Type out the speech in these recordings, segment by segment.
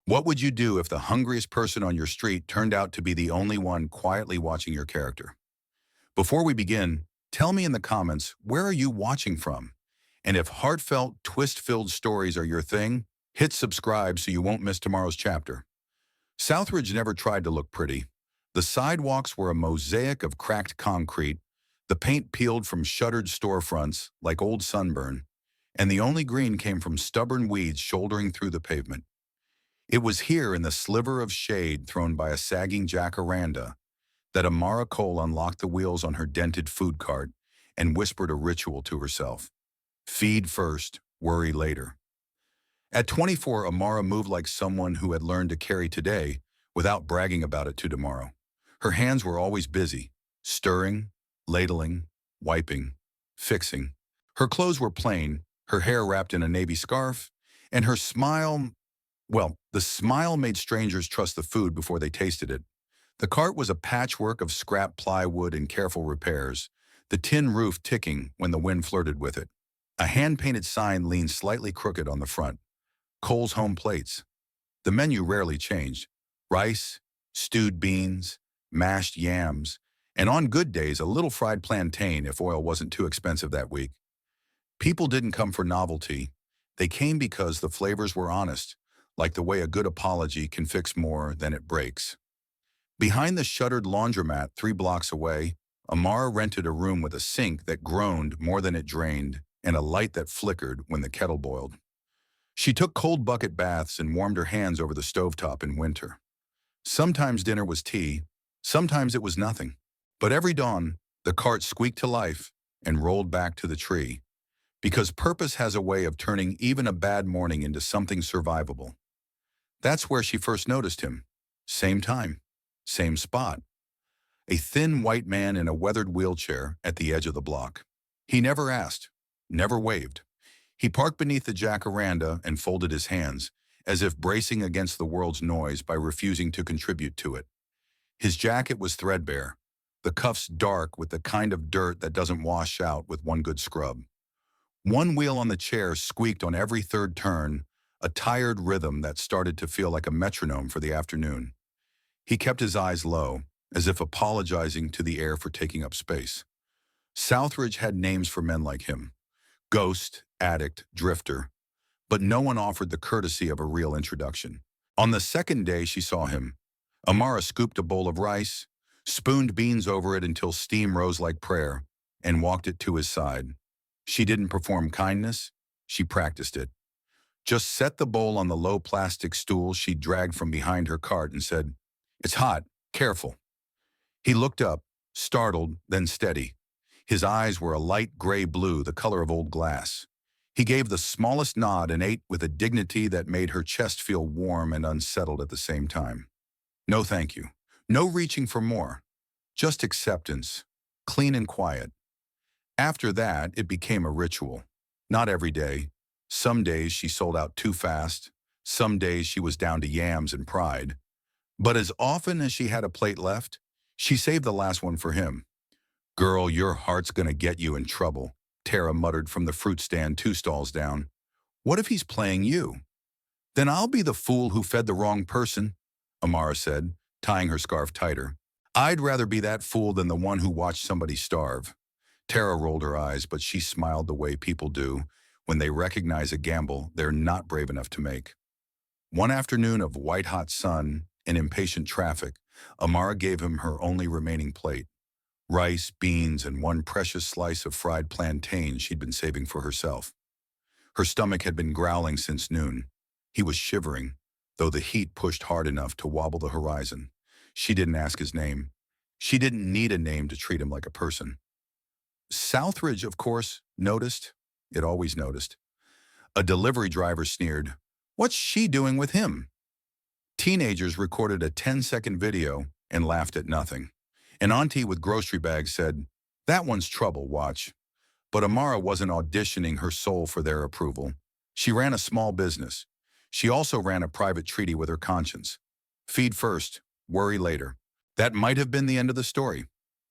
What would you do if the hungriest person on your street turned out to be the only one quietly watching your character? Before we begin, tell me in the comments, where are you watching from? And if heartfelt, twist-filled stories are your thing, hit subscribe so you won't miss tomorrow's chapter. Southridge never tried to look pretty. The sidewalks were a mosaic of cracked concrete, the paint peeled from shuttered storefronts like old sunburn, and the only green came from stubborn weeds shouldering through the pavement. It was here in the sliver of shade thrown by a sagging jacaranda that Amara Cole unlocked the wheels on her dented food cart and whispered a ritual to herself. Feed first, worry later. At 24, Amara moved like someone who had learned to carry today without bragging about it to tomorrow. Her hands were always busy, stirring, ladling, wiping, fixing. Her clothes were plain, her hair wrapped in a navy scarf, and her smile, well, the smile made strangers trust the food before they tasted it. The cart was a patchwork of scrap plywood and careful repairs, the tin roof ticking when the wind flirted with it. A hand-painted sign leaned slightly crooked on the front. Cole's Home Plates. The menu rarely changed. Rice, stewed beans, mashed yams, and on good days a little fried plantain if oil wasn't too expensive that week. People didn't come for novelty. They came because the flavors were honest, like the way a good apology can fix more than it breaks. Behind the shuttered laundromat 3 blocks away, Amara rented a room with a sink that groaned more than it drained and a light that flickered when the kettle boiled. She took cold bucket baths and warmed her hands over the stovetop in winter. Sometimes dinner was tea, sometimes it was nothing. But every dawn, the cart squeaked to life and rolled back to the tree, because purpose has a way of turning even a bad morning into something survivable. That's where she first noticed him. Same time, same spot. A thin white man in a weathered wheelchair at the edge of the block. He never asked, never waved. He parked beneath the jacaranda and folded his hands, as if bracing against the world's noise by refusing to contribute to it. His jacket was threadbare, the cuffs dark with the kind of dirt that doesn't wash out with one good scrub. One wheel on the chair squeaked on every third turn, a tired rhythm that started to feel like a metronome for the afternoon. He kept his eyes low, as if apologizing to the air for taking up space. Southridge had names for men like him: ghost, addict, drifter, but no one offered the courtesy of a real introduction. On the second day she saw him, Amara scooped a bowl of rice, spooned beans over it until steam rose like prayer, and walked it to his side. She didn't perform kindness, she practiced it. Just set the bowl on the low plastic stool she dragged from behind her cart and said, "It's hot, careful." He looked up, startled, then steady. His eyes were a light gray blue, the color of old glass. He gave the smallest nod and ate with a dignity that made her chest feel warm and unsettled at the same time. No thank you. No reaching for more. Just acceptance, clean and quiet. After that, it became a ritual. Not every day. Some days she sold out too fast. Some days she was down to yams and pride. But as often as she had a plate left, she saved the last one for him. "Girl, your heart's gonna get you in trouble," Tara muttered from the fruit stand 2 stalls down. "What if he's playing you?" "Then I'll be the fool who fed the wrong person," Amara said, tying her scarf tighter. "I'd rather be that fool than the one who watched somebody starve." Tara rolled her eyes, but she smiled the way people do when they recognize a gamble they're not brave enough to make. One afternoon of white-hot sun and impatient traffic, Amara gave him her only remaining plate: rice, beans, and one precious slice of fried plantain she'd been saving for herself. Her stomach had been growling since noon. He was shivering, though the heat pushed hard enough to wobble the horizon. She didn't ask his name. She didn't need a name to treat him like a person. Southridge, of course, noticed. It always noticed. A delivery driver sneered, "What's she doing with him?" Teenagers recorded a 10-second video and laughed at nothing. An auntie with grocery bags said, "That one's trouble, watch." But Amara wasn't auditioning her soul for their approval. She ran a small business. She also ran a private treaty with her conscience. Feed first, worry later. That might have been the end of the story.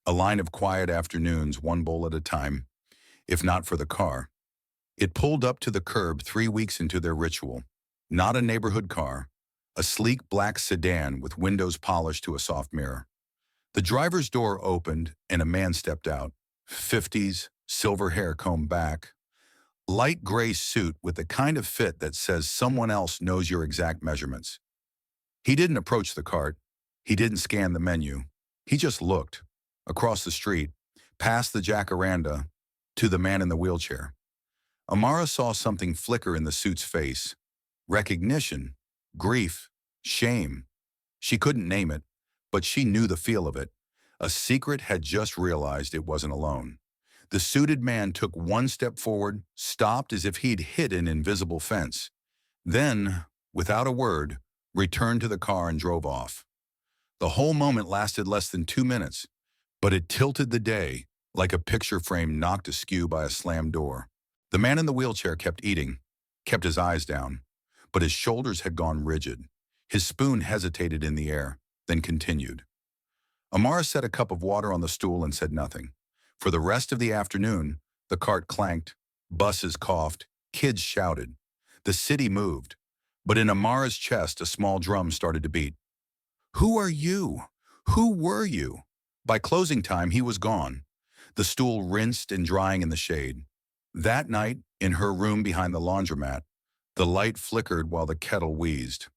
A line of quiet afternoons, one bowl at a time, if not for the car. It pulled up to the curb 3 weeks into their ritual. Not a neighborhood car, a sleek black sedan with windows polished to a soft mirror. The driver's door opened and a man stepped out. 50s, silver hair combed back, light gray suit with the kind of fit that says someone else knows your exact measurements. He didn't approach the cart. He didn't scan the menu. He just looked across the street, past the jacaranda, to the man in the wheelchair. Amara saw something flicker in the suit's face. Recognition, grief, shame. She couldn't name it, but she knew the feel of it. A secret had just realized it wasn't alone. The suited man took one step forward, stopped as if he'd hit an invisible fence. Then, without a word, returned to the car and drove off. The whole moment lasted less than 2 minutes, but it tilted the day like a picture frame knocked askew by a slammed door. The man in the wheelchair kept eating, kept his eyes down, but his shoulders had gone rigid. His spoon hesitated in the air, then continued. Amara set a cup of water on the stool and said nothing. For the rest of the afternoon, the cart clanked, buses coughed, kids shouted. The city moved, but in Amara's chest a small drum started to beat. Who are you? Who were you? By closing time, he was gone, the stool rinsed and drying in the shade. That night, in her room behind the laundromat, the light flickered while the kettle wheezed.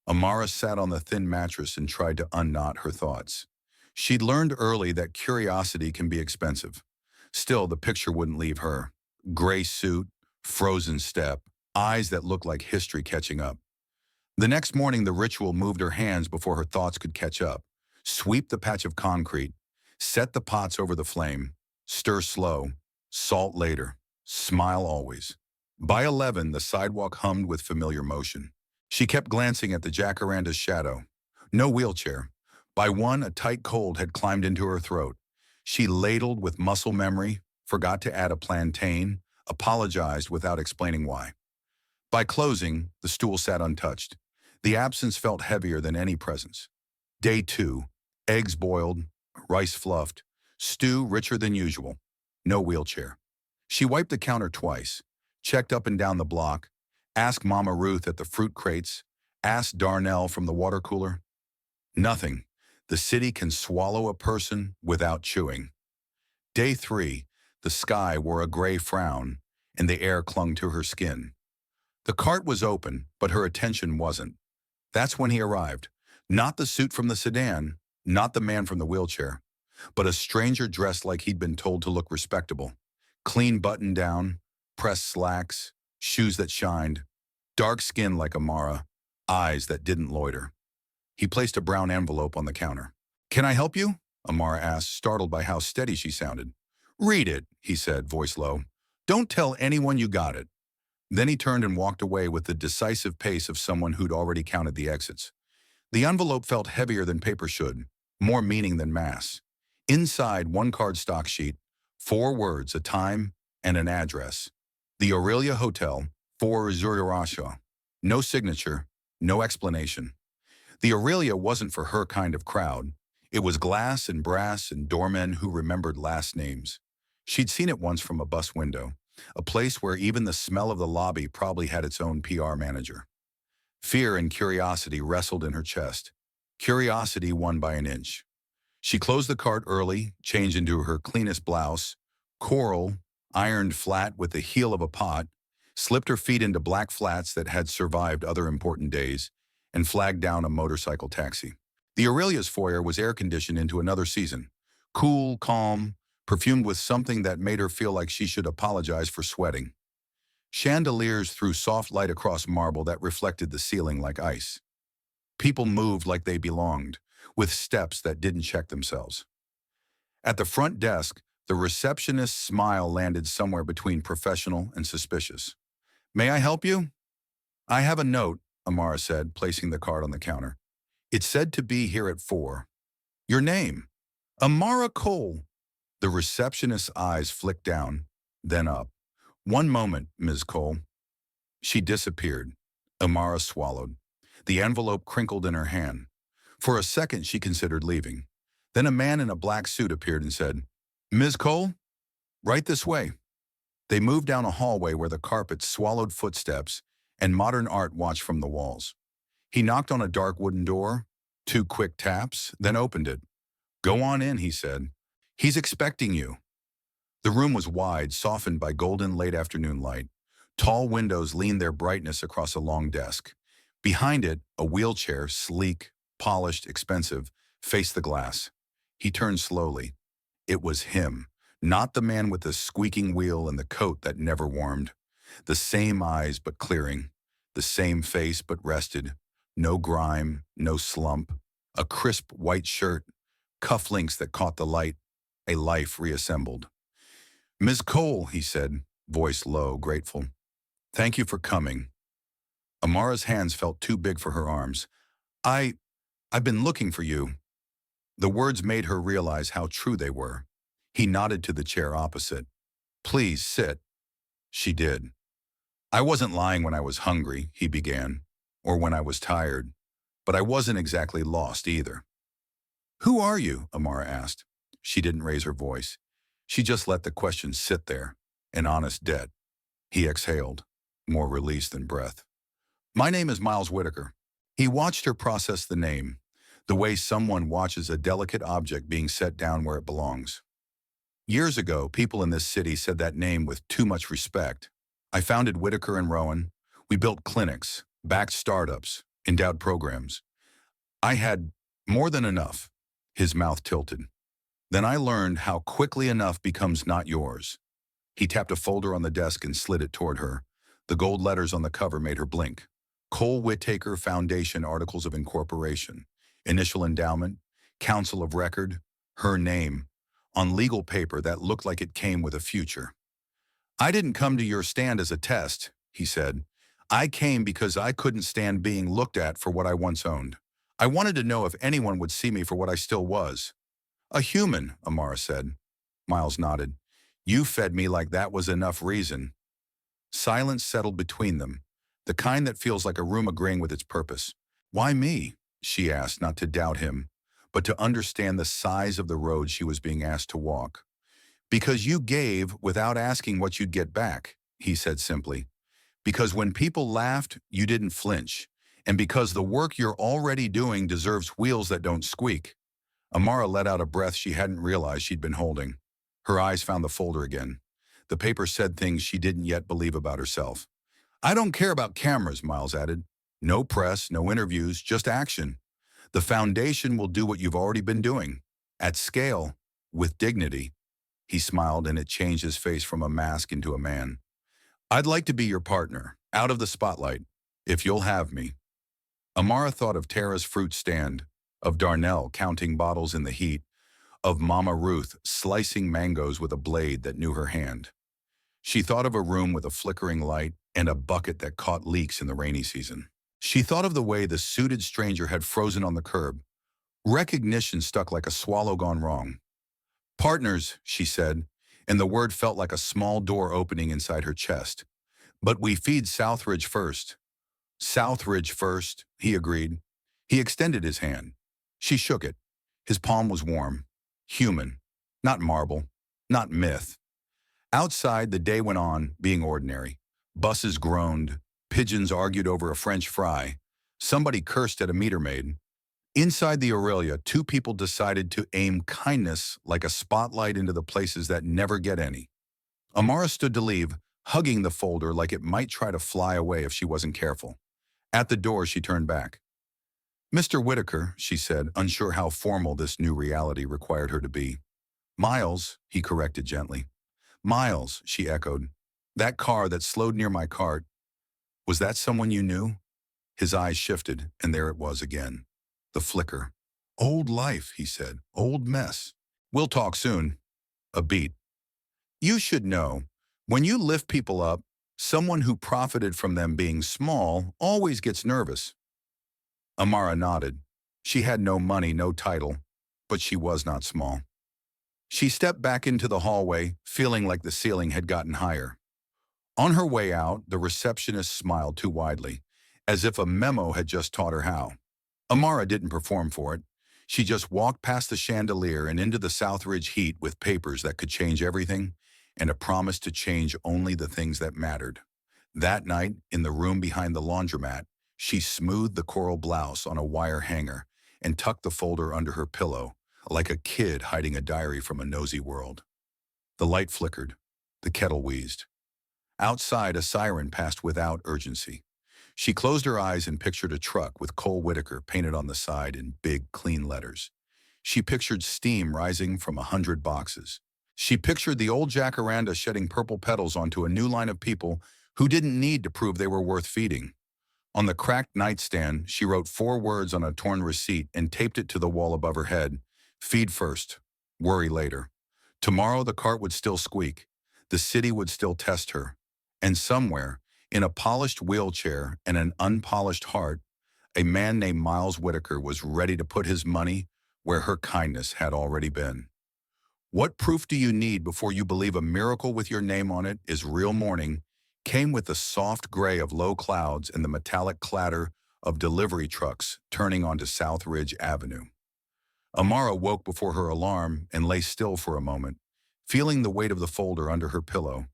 Amara sat on the thin mattress and tried to unknot her thoughts. She'd learned early that curiosity can be expensive. Still, the picture wouldn't leave her. Gray suit, frozen step, eyes that looked like history catching up. The next morning, the ritual moved her hands before her thoughts could catch up. Sweep the patch of concrete, set the pots over the flame, stir slow, salt later, smile always. By 11, the sidewalk hummed with familiar motion. She kept glancing at the jacaranda's shadow. No wheelchair. By 1, a tight cold had climbed into her throat. She ladled with muscle memory, forgot to add a plantain, apologized without explaining why. By closing, the stool sat untouched. The absence felt heavier than any presence. Day 2, eggs boiled, rice fluffed, stew richer than usual. No wheelchair. She wiped the counter twice, checked up and down the block, asked Mama Ruth at the fruit crates, asked Darnell from the water cooler. Nothing. The city can swallow a person without chewing. Day 3, the sky wore a gray frown, and the air clung to her skin. The cart was open, but her attention wasn't. That's when he arrived. Not the suit from the sedan, not the man from the wheelchair, but a stranger dressed like he'd been told to look respectable. Clean button down, pressed slacks, shoes that shined, dark skin like Amara, eyes that didn't loiter. He placed a brown envelope on the counter. "Can I help you?" Amara asked, startled by how steady she sounded. "Read it," he said, voice low. "Don't tell anyone you got it." Then he turned and walked away with the decisive pace of someone who'd already counted the exits. The envelope felt heavier than paper should, more meaning than mass. Inside, 1 cardstock sheet, 4 words, a time, and an address. The Aurelia Hotel, 4 Zurich. No signature, no explanation. The Aurelia wasn't for her kind of crowd. It was glass and brass and doormen who remembered last names. She'd seen it once from a bus window, a place where even the smell of the lobby probably had its own PR manager. Fear and curiosity wrestled in her chest. Curiosity won by an inch. She closed the cart early, changed into her cleanest blouse, coral, ironed flat with the heel of a pot, slipped her feet into black flats that had survived other important days, and flagged down a motorcycle taxi. The Aurelia's foyer was air-conditioned into another season. Cool, calm, perfumed with something that made her feel like she should apologize for sweating. Chandeliers threw soft light across marble that reflected the ceiling like ice. People moved like they belonged, with steps that didn't check themselves. At the front desk, the receptionist's smile landed somewhere between professional and suspicious. "May I help you?" "I have a note," Amara said, placing the card on the counter. "It said to be here at 4. "Your name?" "Amara Cole." The receptionist's eyes flicked down, then up. "One moment, Ms. Cole." She disappeared. Amara swallowed. The envelope crinkled in her hand. For a second, she considered leaving. Then a man in a black suit appeared and said, "Ms. Cole, right this way." They moved down a hallway where the carpet swallowed footsteps and modern art watched from the walls. He knocked on a dark wooden door, 2 quick taps, then opened it. "Go on in," he said. "He's expecting you." The room was wide, softened by golden late afternoon light. Tall windows leaned their brightness across a long desk. Behind it, a wheelchair, sleek, polished, expensive, faced the glass. He turned slowly. It was him, not the man with the squeaking wheel and the coat that never warmed. The same eyes but clearing, the same face but rested. No grime, no slump. A crisp white shirt, cufflinks that caught the light, a life reassembled. "Ms. Cole," he said, voice low, grateful. "Thank you for coming." Amara's hands felt too big for her arms. I've been looking for you." The words made her realize how true they were. He nodded to the chair opposite. "Please, sit." She did. "I wasn't lying when I was hungry," he began, "or when I was tired. But I wasn't exactly lost either." "Who are you?" Amara asked. She didn't raise her voice. She just let the question sit there, an honest debt. He exhaled, more release than breath. "My name is Miles Whitaker." He watched her process the name, the way someone watches a delicate object being set down where it belongs. "Years ago, people in this city said that name with too much respect. I founded Whitaker and Rowan. We built clinics, backed startups, endowed programs. I had more than enough." His mouth tilted. "Then I learned how quickly enough becomes not yours." He tapped a folder on the desk and slid it toward her. The gold letters on the cover made her blink. Cole Whitaker Foundation Articles of Incorporation. Initial endowment, council of record, her name, on legal paper that looked like it came with a future. "I didn't come to your stand as a test," he said. "I came because I couldn't stand being looked at for what I once owned. I wanted to know if anyone would see me for what I still was." "A human," Amara said. Miles nodded. "You fed me like that was enough reason." Silence settled between them, the kind that feels like a room agreeing with its purpose. "Why me?" she asked, not to doubt him, but to understand the size of the road she was being asked to walk. "Because you gave without asking what you'd get back," he said simply. "Because when people laughed, you didn't flinch. And because the work you're already doing deserves wheels that don't squeak." Amara let out a breath she hadn't realized she'd been holding. Her eyes found the folder again. The paper said things she didn't yet believe about herself. "I don't care about cameras," Miles added. "No press, no interviews, just action. The foundation will do what you've already been doing. At scale, with dignity." He smiled, and it changed his face from a mask into a man. "I'd like to be your partner, out of the spotlight, if you'll have me." Amara thought of Tara's fruit stand, of Darnell counting bottles in the heat, of Mama Ruth slicing mangoes with a blade that knew her hand. She thought of a room with a flickering light and a bucket that caught leaks in the rainy season. She thought of the way the suited stranger had frozen on the curb. Recognition stuck like a swallow gone wrong. "Partners," she said, and the word felt like a small door opening inside her chest. "But we feed Southridge first." "Southridge first," he agreed. He extended his hand. She shook it. His palm was warm. Human. Not marble. Not myth. Outside, the day went on, being ordinary. Buses groaned. Pigeons argued over a French fry. Somebody cursed at a meter maid. Inside the Aurelia, 2 people decided to aim kindness like a spotlight into the places that never get any. Amara stood to leave, hugging the folder like it might try to fly away if she wasn't careful. At the door, she turned back. "Mr. Whitaker," she said, unsure how formal this new reality required her to be. "Miles," he corrected gently. "Miles," she echoed. "That car that slowed near my cart, was that someone you knew?" His eyes shifted, and there it was again. The flicker. "Old life," he said. "Old mess. We'll talk soon." A beat. "You should know, when you lift people up, someone who profited from them being small always gets nervous." Amara nodded. She had no money, no title, but she was not small. She stepped back into the hallway, feeling like the ceiling had gotten higher. On her way out, the receptionist smiled too widely, as if a memo had just taught her how. Amara didn't perform for it. She just walked past the chandelier and into the Southridge heat with papers that could change everything and a promise to change only the things that mattered. That night, in the room behind the laundromat, She smoothed the coral blouse on a wire hanger and tucked the folder under her pillow, like a kid hiding a diary from a nosy world. The light flickered. The kettle wheezed. Outside, a siren passed without urgency. She closed her eyes and pictured a truck with Cole Whitaker painted on the side in big, clean letters. She pictured steam rising from 100 boxes. She pictured the old jacaranda shedding purple petals onto a new line of people who didn't need to prove they were worth feeding. On the cracked nightstand, she wrote 4 words on a torn receipt and taped it to the wall above her head. Feed first, worry later. Tomorrow the cart would still squeak. The city would still test her. And somewhere, in a polished wheelchair and an unpolished heart, a man named Miles Whitaker was ready to put his money where her kindness had already been. What proof do you need before you believe a miracle with your name on it is real morning came with the soft gray of low clouds and the metallic clatter of delivery trucks turning onto South Ridge Avenue. Amara woke before her alarm and lay still for a moment, feeling the weight of the folder under her pillow,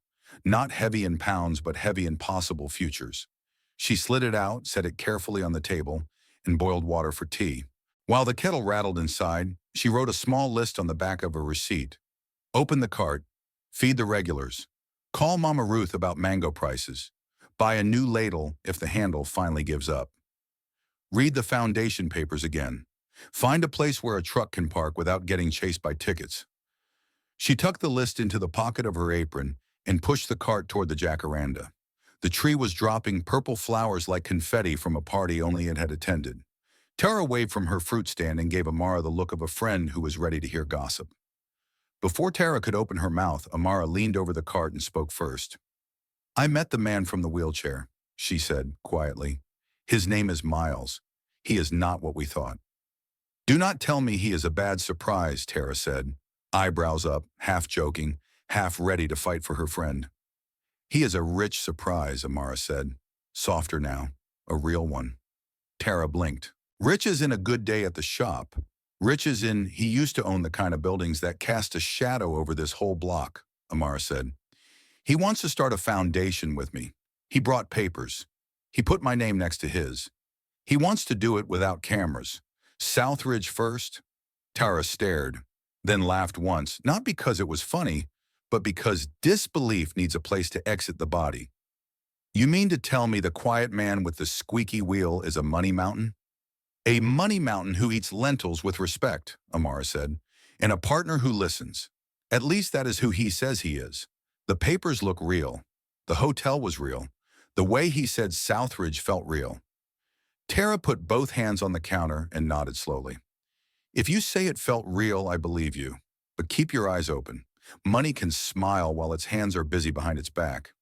not heavy in pounds but heavy in possible futures. She slid it out, set it carefully on the table, and boiled water for tea. While the kettle rattled inside, she wrote a small list on the back of a receipt. Open the cart, feed the regulars, call Mama Ruth about mango prices, buy a new ladle if the handle finally gives up. Read the foundation papers again. Find a place where a truck can park without getting chased by tickets. She tucked the list into the pocket of her apron and pushed the cart toward the jacaranda. The tree was dropping purple flowers like confetti from a party only it had attended. Tara waved from her fruit stand and gave Amara the look of a friend who was ready to hear gossip. Before Tara could open her mouth, Amara leaned over the cart and spoke first. I met the man from the wheelchair, she said quietly. His name is Miles. He is not what we thought. Do not tell me he is a bad surprise, Tara said, eyebrows up, half joking, half ready to fight for her friend. He is a rich surprise, Amara said, softer now, a real one. Tara blinked. Rich as in a good day at the shop. Rich as in he used to own the kind of buildings that cast a shadow over this whole block, Amara said. He wants to start a foundation with me. He brought papers. He put my name next to his. He wants to do it without cameras. Southridge first? Tara stared, then laughed once, not because it was funny, but because disbelief needs a place to exit the body. You mean to tell me the quiet man with the squeaky wheel is a money mountain? A money mountain who eats lentils with respect, Amara said, and a partner who listens. At least that is who he says he is. The papers look real. The hotel was real. The way he said Southridge felt real. Tara put both hands on the counter and nodded slowly. If you say it felt real, I believe you. But keep your eyes open. Money can smile while its hands are busy behind its back.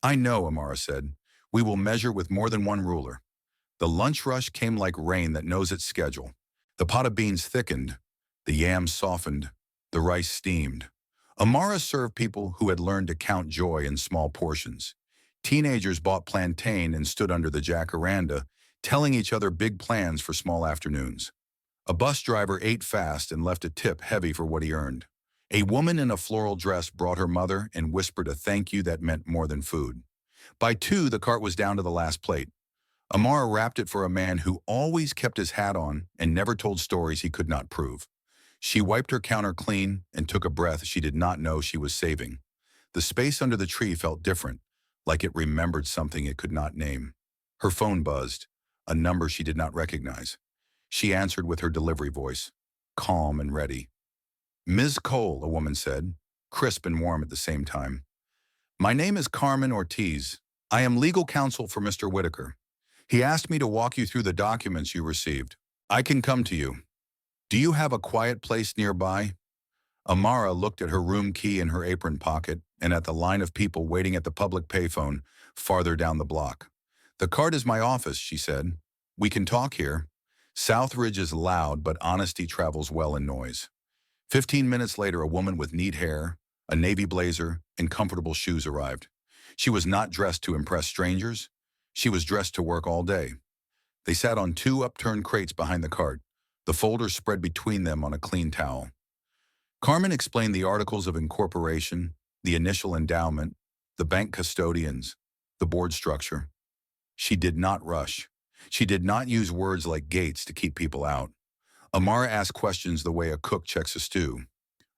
I know, Amara said. We will measure with more than one ruler. The lunch rush came like rain that knows its schedule. The pot of beans thickened. The yams softened. The rice steamed. Amara served people who had learned to count joy in small portions. Teenagers bought plantain and stood under the jacaranda, telling each other big plans for small afternoons. A bus driver ate fast and left a tip heavy for what he earned. A woman in a floral dress brought her mother and whispered a thank you that meant more than food. By 2, the cart was down to the last plate. Amara wrapped it for a man who always kept his hat on and never told stories he could not prove. She wiped her counter clean and took a breath she did not know she was saving. The space under the tree felt different, like it remembered something it could not name. Her phone buzzed, a number she did not recognize. She answered with her delivery voice, calm and ready. Ms. Cole, a woman said, crisp and warm at the same time. My name is Carmen Ortiz. I am legal counsel for Mr. Whitaker. He asked me to walk you through the documents you received. I can come to you. Do you have a quiet place nearby? Amara looked at her room key in her apron pocket and at the line of people waiting at the public payphone farther down the block. The cart is my office, she said. We can talk here. Southridge is loud, but honesty travels well in noise. 15 minutes later, a woman with neat hair, a navy blazer, and comfortable shoes arrived. She was not dressed to impress strangers. She was dressed to work all day. They sat on 2 upturned crates behind the cart, the folders spread between them on a clean towel. Carmen explained the articles of incorporation, the initial endowment, the bank custodians, the board structure. She did not rush. She did not use words like gates to keep people out. Amara asked questions the way a cook checks a stew,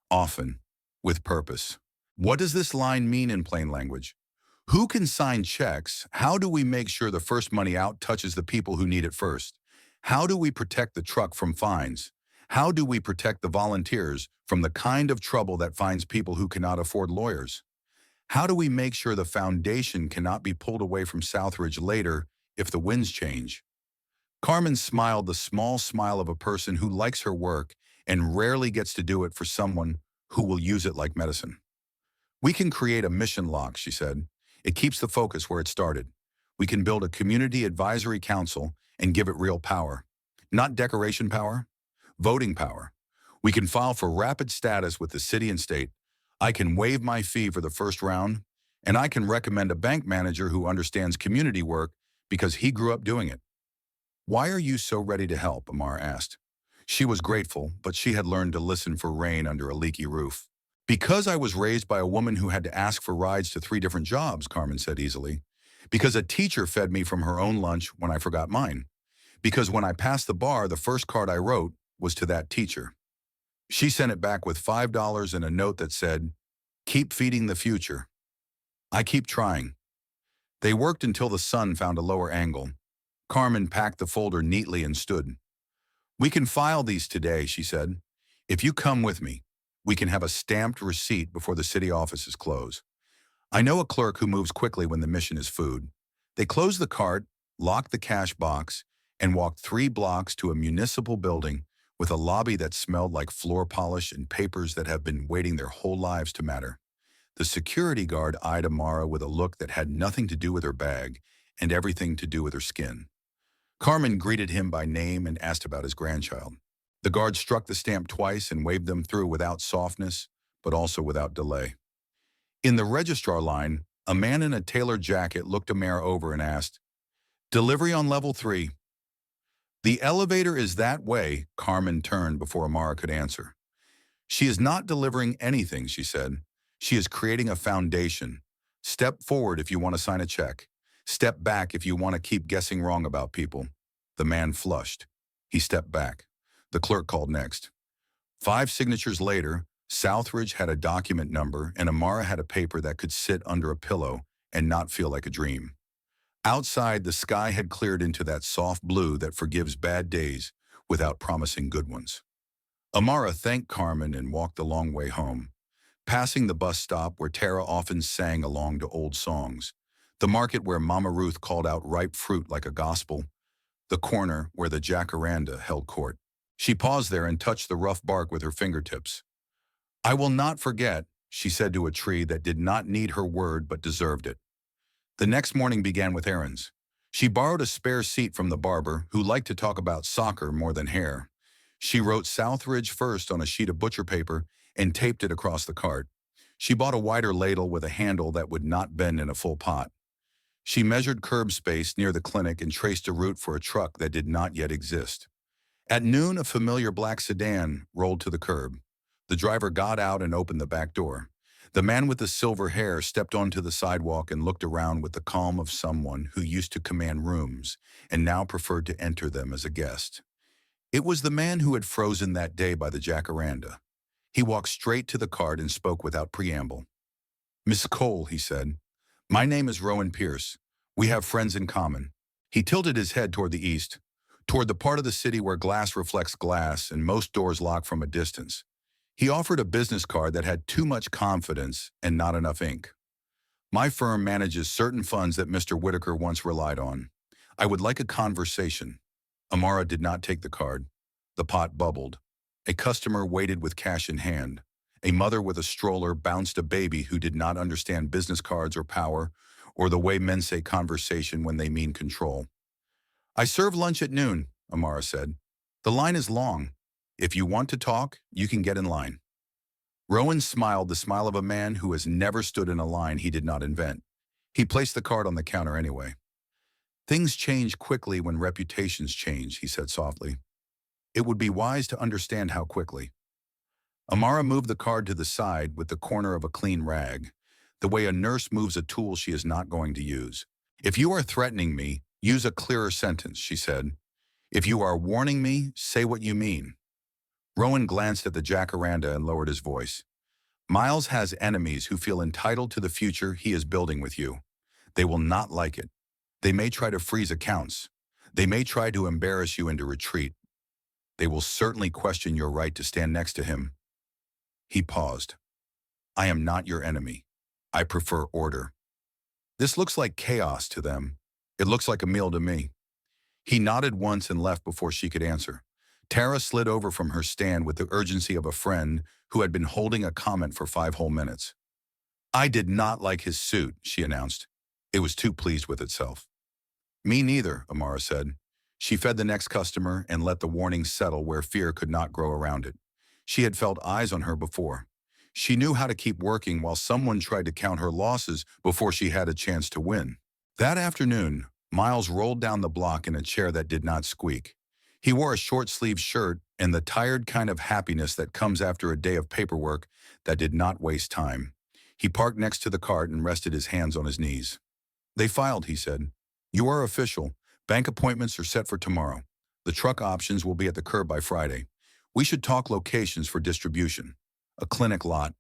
often, with purpose. What does this line mean in plain language? Who can sign checks? How do we make sure the first money out touches the people who need it first? How do we protect the truck from fines? How do we protect the volunteers from the kind of trouble that finds people who cannot afford lawyers? How do we make sure the foundation cannot be pulled away from Southridge later if the winds change? Carmen smiled the small smile of a person who likes her work and rarely gets to do it for someone who will use it like medicine. We can create a mission lock, she said. It keeps the focus where it started. We can build a community advisory council and give it real power. Not decoration power, voting power. We can file for rapid status with the city and state. I can waive my fee for the first round, and I can recommend a bank manager who understands community work because he grew up doing it. Why are you so ready to help? Amar asked. She was grateful, but she had learned to listen for rain under a leaky roof. Because I was raised by a woman who had to ask for rides to 3 different jobs, Carmen said easily. Because a teacher fed me from her own lunch when I forgot mine. Because when I passed the bar, the first card I wrote was to that teacher. She sent it back with $5 and a note that said, "Keep feeding the future." I keep trying. They worked until the sun found a lower angle. Carmen packed the folder neatly and stood. "We can file these today," she said. "If you come with me, we can have a stamped receipt before the city offices close. I know a clerk who moves quickly when the mission is food." They closed the cart, locked the cash box, and walked 3 blocks to a municipal building with a lobby that smelled like floor polish and papers that have been waiting their whole lives to matter. The security guard eyed Amara with a look that had nothing to do with her bag and everything to do with her skin. Carmen greeted him by name and asked about his grandchild. The guard struck the stamp twice and waved them through without softness, but also without delay. In the registrar line, a man in a tailored jacket looked Amara over and asked, "Delivery on level 3. "The elevator is that way," Carmen turned before Amara could answer. "She is not delivering anything," she said. "She is creating a foundation. Step forward if you want to sign a check. Step back if you want to keep guessing wrong about people." The man flushed. He stepped back. The clerk called next. 5 signatures later, Southridge had a document number and Amara had a paper that could sit under a pillow and not feel like a dream. Outside, the sky had cleared into that soft blue that forgives bad days without promising good ones. Amara thanked Carmen and walked the long way home, passing the bus stop where Tara often sang along to old songs, the market where Mama Ruth called out ripe fruit like a gospel, the corner where the jacaranda held court. She paused there and touched the rough bark with her fingertips. "I will not forget," she said to a tree that did not need her word but deserved it. The next morning began with errands. She borrowed a spare seat from the barber, who liked to talk about soccer more than hair. She wrote Southridge first on a sheet of butcher paper and taped it across the cart. She bought a wider ladle with a handle that would not bend in a full pot. She measured curb space near the clinic and traced a route for a truck that did not yet exist. At noon, a familiar black sedan rolled to the curb. The driver got out and opened the back door. The man with the silver hair stepped onto the sidewalk and looked around with the calm of someone who used to command rooms and now preferred to enter them as a guest. It was the man who had frozen that day by the jacaranda. He walked straight to the cart and spoke without preamble. "Miss Cole," he said, "my name is Rowan Pierce. We have friends in common." He tilted his head toward the east, toward the part of the city where glass reflects glass and most doors lock from a distance. He offered a business card that had too much confidence and not enough ink. "My firm manages certain funds that Mr. Whitaker once relied on. I would like a conversation." Amara did not take the card. The pot bubbled. A customer waited with cash in hand. A mother with a stroller bounced a baby who did not understand business cards or power, or the way men say conversation when they mean control. "I serve lunch at noon," Amara said. "The line is long. If you want to talk, you can get in line." Rowan smiled the smile of a man who has never stood in a line he did not invent. He placed the card on the counter anyway. "Things change quickly when reputations change," he said softly. "It would be wise to understand how quickly." Amara moved the card to the side with the corner of a clean rag, the way a nurse moves a tool she is not going to use. "If you are threatening me, Use a clearer sentence, she said. If you are warning me, say what you mean. Rowan glanced at the jacaranda and lowered his voice. Miles has enemies who feel entitled to the future he is building with you. They will not like it. They may try to freeze accounts. They may try to embarrass you into retreat. They will certainly question your right to stand next to him. He paused. I am not your enemy. I prefer order. This looks like chaos to them. It looks like a meal to me. He nodded once and left before she could answer. Tara slid over from her stand with the urgency of a friend who had been holding a comment for 5 whole minutes. I did not like his suit, she announced. It was too pleased with itself. Me neither, Amara said. She fed the next customer and let the warning settle where fear could not grow around it. She had felt eyes on her before. She knew how to keep working while someone tried to count her losses before she had a chance to win. That afternoon, Miles rolled down the block in a chair that did not squeak. He wore a short-sleeved shirt and the tired kind of happiness that comes after a day of paperwork that did not waste time. He parked next to the cart and rested his hands on his knees. They filed, he said. You are official. Bank appointments are set for tomorrow. The truck options will be at the curb by Friday. We should talk locations for distribution. A clinic lot,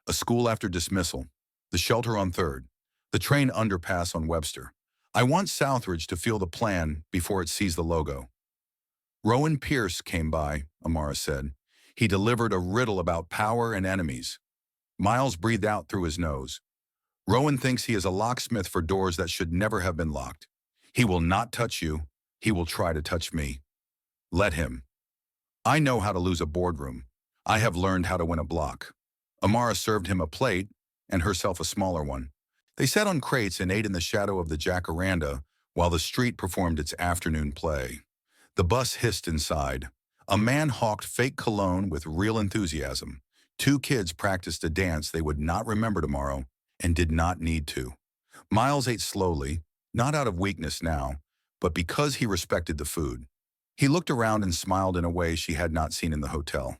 a school after dismissal, the shelter on 3rd, the train underpass on Webster. I want Southridge to feel the plan before it sees the logo. Rowan Pierce came by, Amara said. He delivered a riddle about power and enemies. Miles breathed out through his nose. Rowan thinks he is a locksmith for doors that should never have been locked. He will not touch you. He will try to touch me. Let him. I know how to lose a boardroom. I have learned how to win a block. Amara served him a plate and herself a smaller one. They sat on crates and ate in the shadow of the jacaranda while the street performed its afternoon play. The bus hissed inside. A man hawked fake cologne with real enthusiasm. 2 kids practiced a dance they would not remember tomorrow and did not need to. Miles ate slowly, not out of weakness now, but because he respected the food. He looked around and smiled in a way she had not seen in the hotel.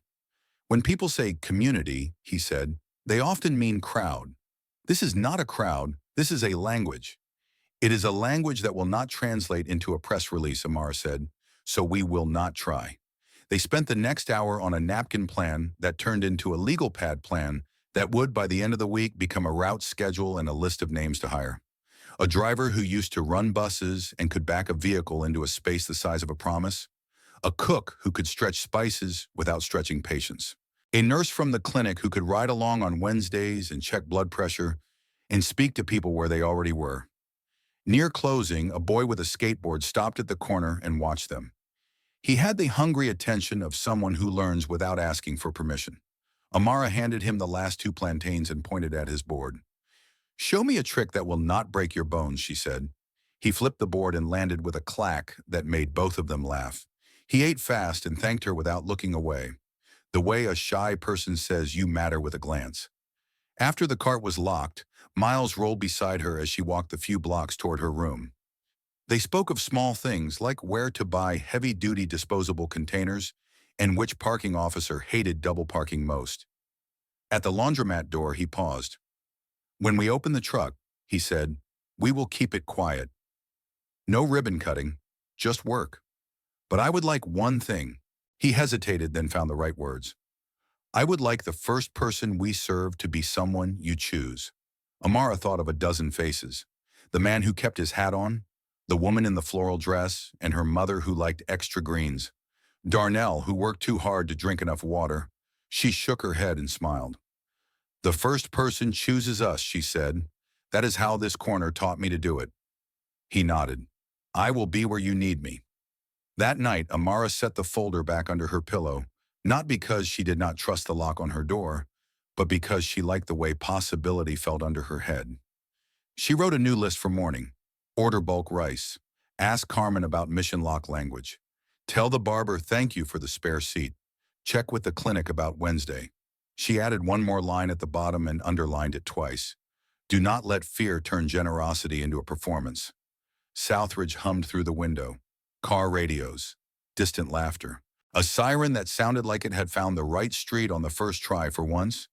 When people say community, he said, they often mean crowd. This is not a crowd, this is a language. It is a language that will not translate into a press release, Amara said, so we will not try. They spent the next hour on a napkin plan that turned into a legal pad plan that would, by the end of the week, become a route schedule and a list of names to hire. A driver who used to run buses and could back a vehicle into a space the size of a promise. A cook who could stretch spices without stretching patience. A nurse from the clinic who could ride along on Wednesdays and check blood pressure and speak to people where they already were. Near closing, a boy with a skateboard stopped at the corner and watched them. He had the hungry attention of someone who learns without asking for permission. Amara handed him the last 2 plantains and pointed at his board. Show me a trick that will not break your bones, she said. He flipped the board and landed with a clack that made both of them laugh. He ate fast and thanked her without looking away, the way a shy person says you matter with a glance. After the cart was locked, Miles rolled beside her as she walked the few blocks toward her room. They spoke of small things like where to buy heavy-duty disposable containers and which parking officer hated double parking most. At the laundromat door, he paused. When we open the truck, he said, we will keep it quiet. No ribbon cutting, just work. But I would like one thing. He hesitated, then found the right words. I would like the first person we serve to be someone you choose. Amara thought of a dozen faces. The man who kept his hat on, the woman in the floral dress, and her mother who liked extra greens. Darnell, who worked too hard to drink enough water. She shook her head and smiled. The first person chooses us, she said. That is how this corner taught me to do it. He nodded. I will be where you need me. That night, Amara set the folder back under her pillow, not because she did not trust the lock on her door, but because she liked the way possibility felt under her head. She wrote a new list for morning. Order bulk rice. Ask Carmen about mission lock language. Tell the barber thank you for the spare seat. Check with the clinic about Wednesday. She added one more line at the bottom and underlined it twice. Do not let fear turn generosity into a performance. Southridge hummed through the window. Car radios. Distant laughter. A siren that sounded like it had found the right street on the first try for once.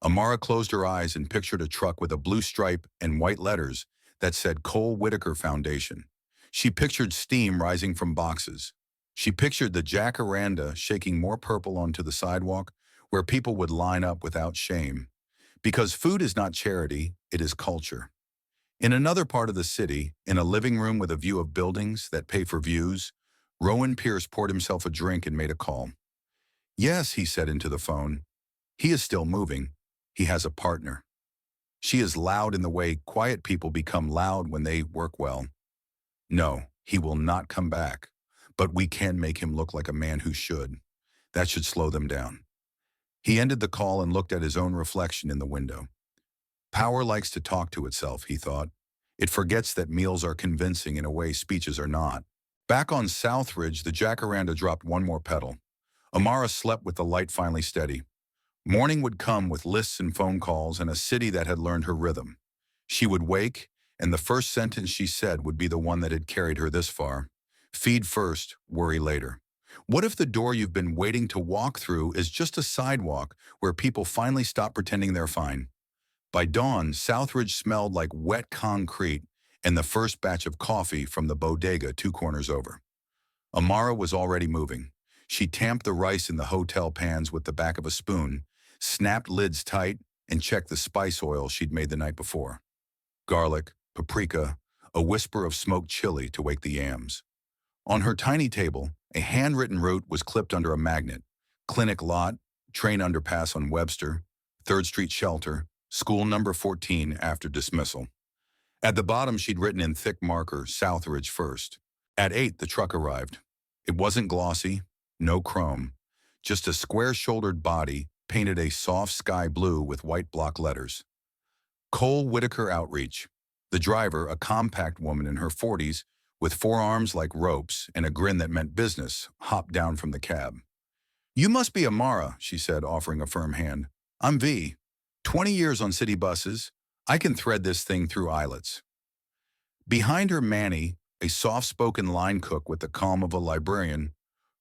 Amara closed her eyes and pictured a truck with a blue stripe and white letters that said Cole Whitaker Foundation. She pictured steam rising from boxes. She pictured the jacaranda shaking more purple onto the sidewalk, where people would line up without shame. Because food is not charity, it is culture. In another part of the city, in a living room with a view of buildings that pay for views, Rowan Pierce poured himself a drink and made a call. Yes, he said into the phone. He is still moving. He has a partner. She is loud in the way quiet people become loud when they work well. No, he will not come back. But we can make him look like a man who should. That should slow them down. He ended the call and looked at his own reflection in the window. Power likes to talk to itself, he thought. It forgets that meals are convincing in a way speeches are not. Back on Southridge, the jacaranda dropped one more pedal. Amara slept with the light finally steady. Morning would come with lists and phone calls and a city that had learned her rhythm. She would wake, and the first sentence she said would be the one that had carried her this far. Feed first, worry later. What if the door you've been waiting to walk through is just a sidewalk where people finally stop pretending they're fine? By dawn, Southridge smelled like wet concrete and the first batch of coffee from the bodega 2 corners over. Amara was already moving. She tamped the rice in the hotel pans with the back of a spoon, snapped lids tight, and checked the spice oil she'd made the night before. Garlic, paprika, a whisper of smoked chili to wake the yams. On her tiny table, a handwritten route was clipped under a magnet. Clinic lot, train underpass on Webster, 3rd Street shelter, school number 14 after dismissal. At the bottom, she'd written in thick marker, Southridge first. At 8, the truck arrived. It wasn't glossy, no chrome, just a square-shouldered body painted a soft sky blue with white block letters. Cole Whitaker Outreach. The driver, a compact woman in her 40s, with forearms like ropes and a grin that meant business, hopped down from the cab. You must be Amara, she said, offering a firm hand. I'm V. 20 years on city buses. I can thread this thing through eyelets. Behind her, Manny, a soft-spoken line cook with the calm of a librarian,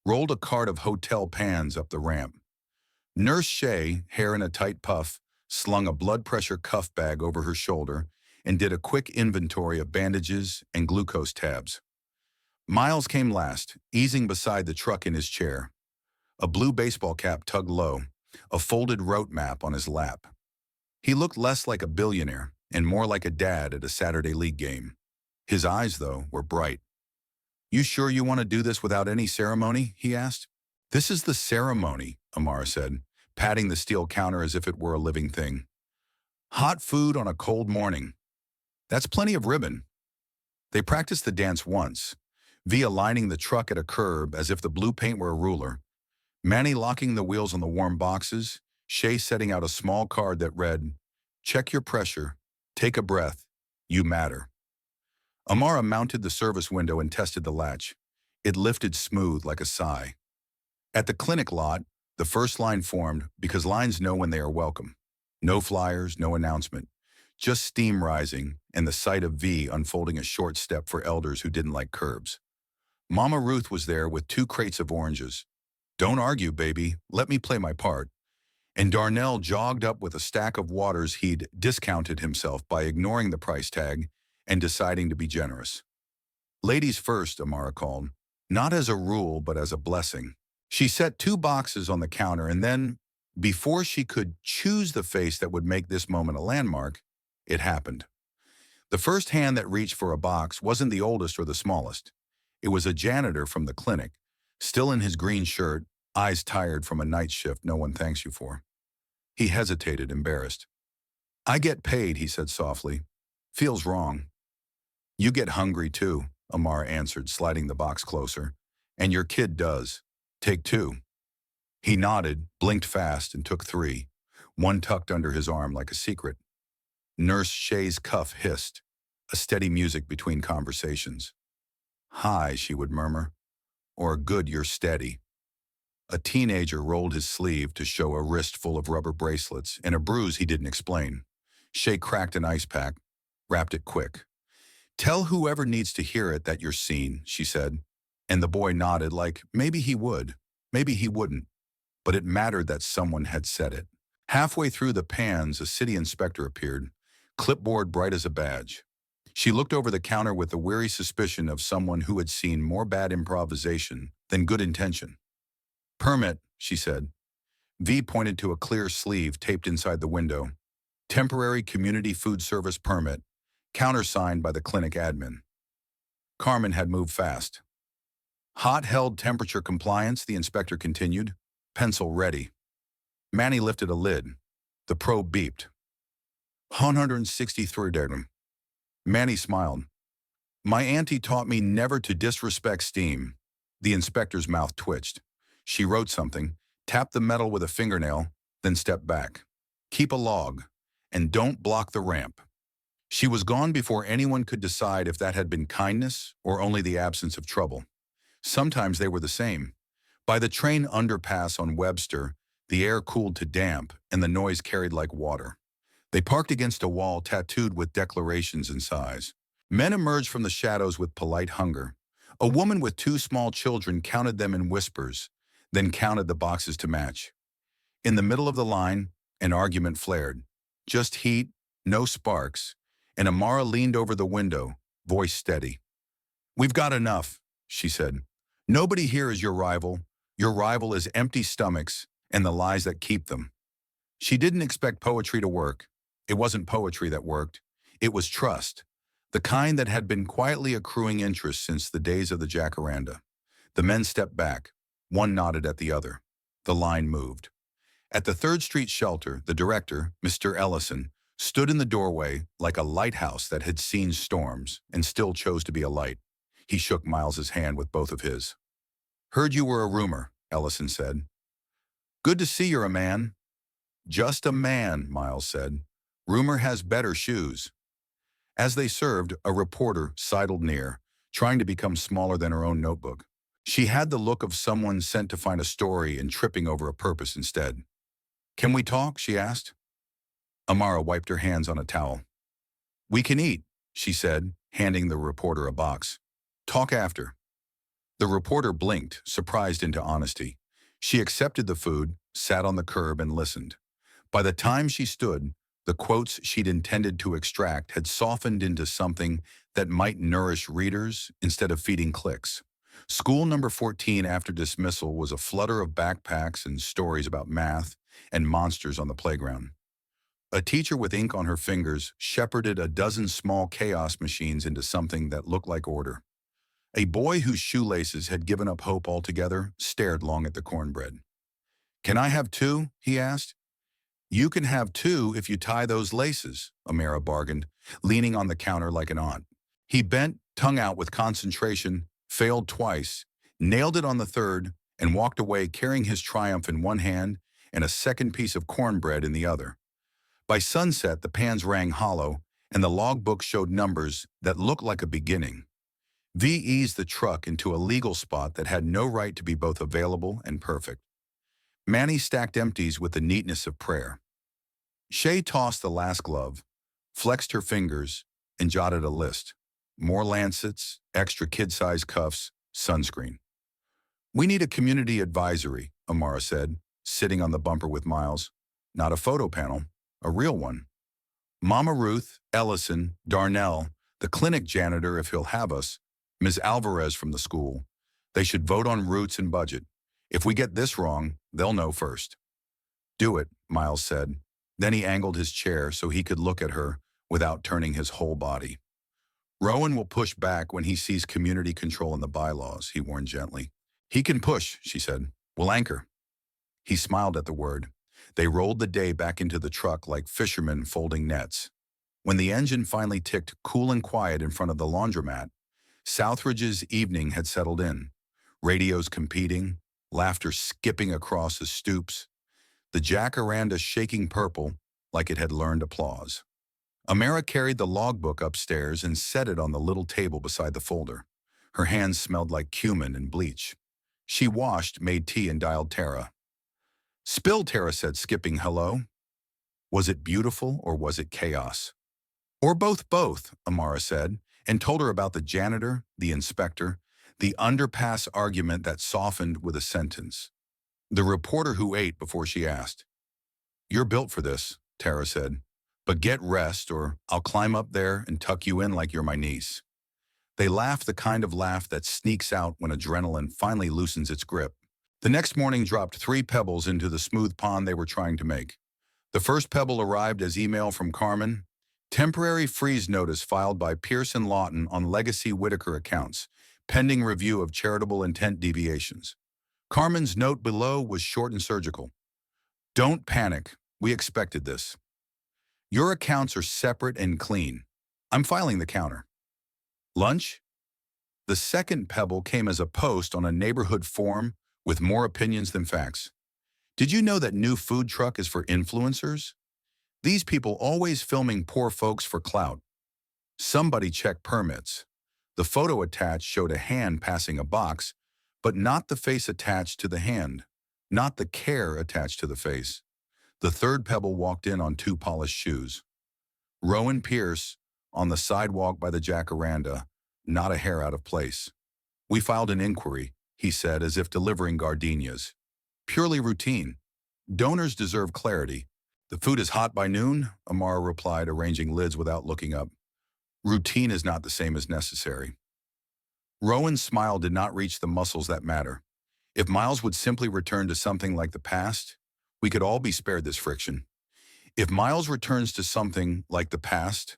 rolled a cart of hotel pans up the ramp. Nurse Shay, hair in a tight puff, slung a blood pressure cuff bag over her shoulder and did a quick inventory of bandages and glucose tabs. Miles came last, easing beside the truck in his chair. A blue baseball cap tugged low, a folded route map on his lap. He looked less like a billionaire and more like a dad at a Saturday league game. His eyes, though, were bright. You sure you want to do this without any ceremony? He asked. This is the ceremony, Amara said, patting the steel counter as if it were a living thing. Hot food on a cold morning. That's plenty of ribbon. They practiced the dance once, V aligning the truck at a curb as if the blue paint were a ruler, Manny locking the wheels on the warm boxes, Shay setting out a small card that read, check your pressure, take a breath, you matter. Amara mounted the service window and tested the latch. It lifted smooth like a sigh. At the clinic lot, the first line formed because lines know when they are welcome. No flyers, no announcement. Just steam rising and the sight of V unfolding a short step for elders who didn't like curbs. Mama Ruth was there with 2 crates of oranges. Don't argue, baby. Let me play my part. And Darnell jogged up with a stack of waters he'd discounted himself by ignoring the price tag and deciding to be generous. Ladies first, Amara called. Not as a rule, but as a blessing. She set 2 boxes on the counter and then, before she could choose the face that would make this moment a landmark, it happened. The first hand that reached for a box wasn't the oldest or the smallest. It was a janitor from the clinic, still in his green shirt, eyes tired from a night shift no one thanks you for. He hesitated, embarrassed. I get paid, he said softly. Feels wrong. You get hungry too, Amara answered, sliding the box closer. And your kid does. Take 2. He nodded, blinked fast, and took 3, one tucked under his arm like a secret. Nurse Shay's cuff hissed, a steady music between conversations. Hi, she would murmur, or good you're steady. A teenager rolled his sleeve to show a wrist full of rubber bracelets and a bruise he didn't explain. Shay cracked an ice pack, wrapped it quick. Tell whoever needs to hear it that you're seen, she said, and the boy nodded like maybe he would, maybe he wouldn't, but it mattered that someone had said it. Halfway through the pans, a city inspector appeared, clipboard bright as a badge. She looked over the counter with the weary suspicion of someone who had seen more bad improvisation than good intention. "Permit," she said. V pointed to a clear sleeve taped inside the window. "Temporary Community Food Service Permit," countersigned by the clinic admin. Carmen had moved fast. "Hot held temperature compliance," the inspector continued. "Pencil ready." Manny lifted a lid. The probe beeped. 163 dirham. Manny smiled. "My auntie taught me never to disrespect steam." The inspector's mouth twitched. She wrote something, tapped the metal with a fingernail, then stepped back. "Keep a log, and don't block the ramp." She was gone before anyone could decide if that had been kindness or only the absence of trouble. Sometimes they were the same. By the train underpass on Webster, the air cooled to damp and the noise carried like water. They parked against a wall tattooed with declarations and sighs. Men emerged from the shadows with polite hunger. A woman with 2 small children counted them in whispers, then counted the boxes to match. In the middle of the line, an argument flared. Just heat, no sparks, and Amara leaned over the window, voice steady. "We've got enough," she said. "Nobody here is your rival. Your rival is empty stomachs and the lies that keep them." She didn't expect poetry to work. It wasn't poetry that worked. It was trust, the kind that had been quietly accruing interest since the days of the jacaranda. The men stepped back. One nodded at the other. The line moved. At the 3rd Street shelter, the director, Mr. Ellison, stood in the doorway like a lighthouse that had seen storms and still chose to be a light. He shook Miles's hand with both of his. "Heard you were a roomer," Ellison said. "Good to see you're a man." "Just a man," Miles said. "Rumor has better shoes." As they served, a reporter sidled near, trying to become smaller than her own notebook. She had the look of someone sent to find a story and tripping over a purpose instead. "Can we talk?" she asked. Amara wiped her hands on a towel. "We can eat," she said, handing the reporter a box. "Talk after." The reporter blinked, surprised into honesty. She accepted the food, sat on the curb, and listened. By the time she stood, the quotes she'd intended to extract had softened into something that might nourish readers instead of feeding clicks. School number 14 after dismissal was a flutter of backpacks and stories about math and monsters on the playground. A teacher with ink on her fingers shepherded a dozen small chaos machines into something that looked like order. A boy whose shoelaces had given up hope altogether stared long at the cornbread. "Can I have 2?" he asked. "You can have 2 if you tie those laces," Amara bargained, leaning on the counter like an aunt. He bent, tongue out with concentration, failed twice, nailed it on the third, and walked away carrying his triumph in one hand and a second piece of cornbread in the other. By sunset, the pans rang hollow, and the logbook showed numbers that looked like a beginning. V eased the truck into a legal spot that had no right to be both available and perfect. Manny stacked empties with the neatness of prayer. Shay tossed the last glove, flexed her fingers, and jotted a list. More lancets, extra kid-size cuffs, sunscreen. "We need a community advisory," Amara said, sitting on the bumper with Miles. "Not a photo panel, a real one. Mama Ruth, Ellison, Darnell, the clinic janitor if he'll have us, Ms. Alvarez from the school. They should vote on routes and budget. If we get this wrong, they'll know first." "Do it," Miles said. Then he angled his chair so he could look at her without turning his whole body. "Rowan will push back when he sees community control in the bylaws," he warned gently. "He can push," she said. "We'll anchor." He smiled at the word. They rolled the day back into the truck like fishermen folding nets. When the engine finally ticked cool and quiet in front of the laundromat, Southridge's evening had settled in. Radios competing, laughter skipping across the stoops, the jacaranda shaking purple like it had learned applause. Amara carried the logbook upstairs and set it on the little table beside the folder. Her hands smelled like cumin and bleach. She washed, made tea, and dialed Tara. "Spill," Tara said, skipping hello. Was it beautiful or was it chaos? "Or both," Amara said, and told her about the janitor, the inspector, the underpass argument that softened with a sentence. The reporter who ate before she asked. "You're built for this," Tara said. But get rest or I'll climb up there and tuck you in like you're my niece. They laughed the kind of laugh that sneaks out when adrenaline finally loosens its grip. The next morning dropped 3 pebbles into the smooth pond they were trying to make. The first pebble arrived as email from Carmen. Temporary freeze notice filed by Pearson Lawton on Legacy Whitaker accounts, pending review of charitable intent deviations. Carmen's note below was short and surgical. Don't panic. We expected this. Your accounts are separate and clean. I'm filing the counter. Lunch? The second pebble came as a post on a neighborhood forum with more opinions than facts. Did you know that new food truck is for influencers? These people always filming poor folks for clout. Somebody check permits. The photo attached showed a hand passing a box, but not the face attached to the hand, not the care attached to the face. The third pebble walked in on 2 polished shoes. Rowan Pierce, on the sidewalk by the jacaranda, not a hair out of place. We filed an inquiry, he said, as if delivering gardenias. Purely routine. Donors deserve clarity. The food is hot by noon, Amara replied, arranging lids without looking up. Routine is not the same as necessary. Rowan's smile did not reach the muscles that matter. If Miles would simply return to something like the past, we could all be spared this friction. If Miles returns to something like the past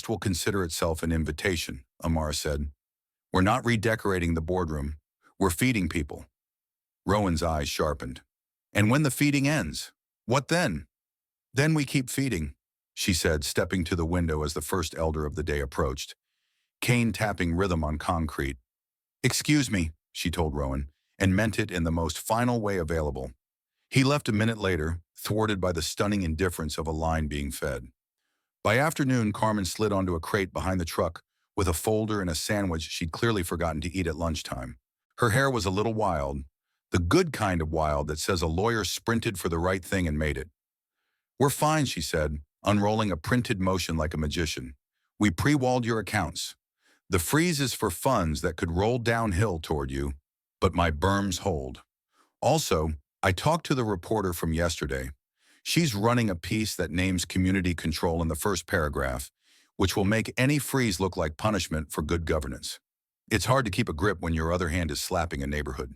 will consider itself an invitation, Amara said. We're not redecorating the boardroom. We're feeding people. Rowan's eyes sharpened. And when the feeding ends, what then? Then we keep feeding, she said, stepping to the window as the first elder of the day approached, cane tapping rhythm on concrete. Excuse me, she told Rowan, and meant it in the most final way available. He left a minute later, thwarted by the stunning indifference of a line being fed. By afternoon, Carmen slid onto a crate behind the truck with a folder and a sandwich she'd clearly forgotten to eat at lunchtime. Her hair was a little wild, the good kind of wild that says a lawyer sprinted for the right thing and made it. We're fine, she said, unrolling a printed motion like a magician. We pre-walled your accounts. The freeze is for funds that could roll downhill toward you, but my berms hold. Also, I talked to the reporter from yesterday. She's running a piece that names community control in the first paragraph, which will make any freeze look like punishment for good governance. It's hard to keep a grip when your other hand is slapping a neighborhood.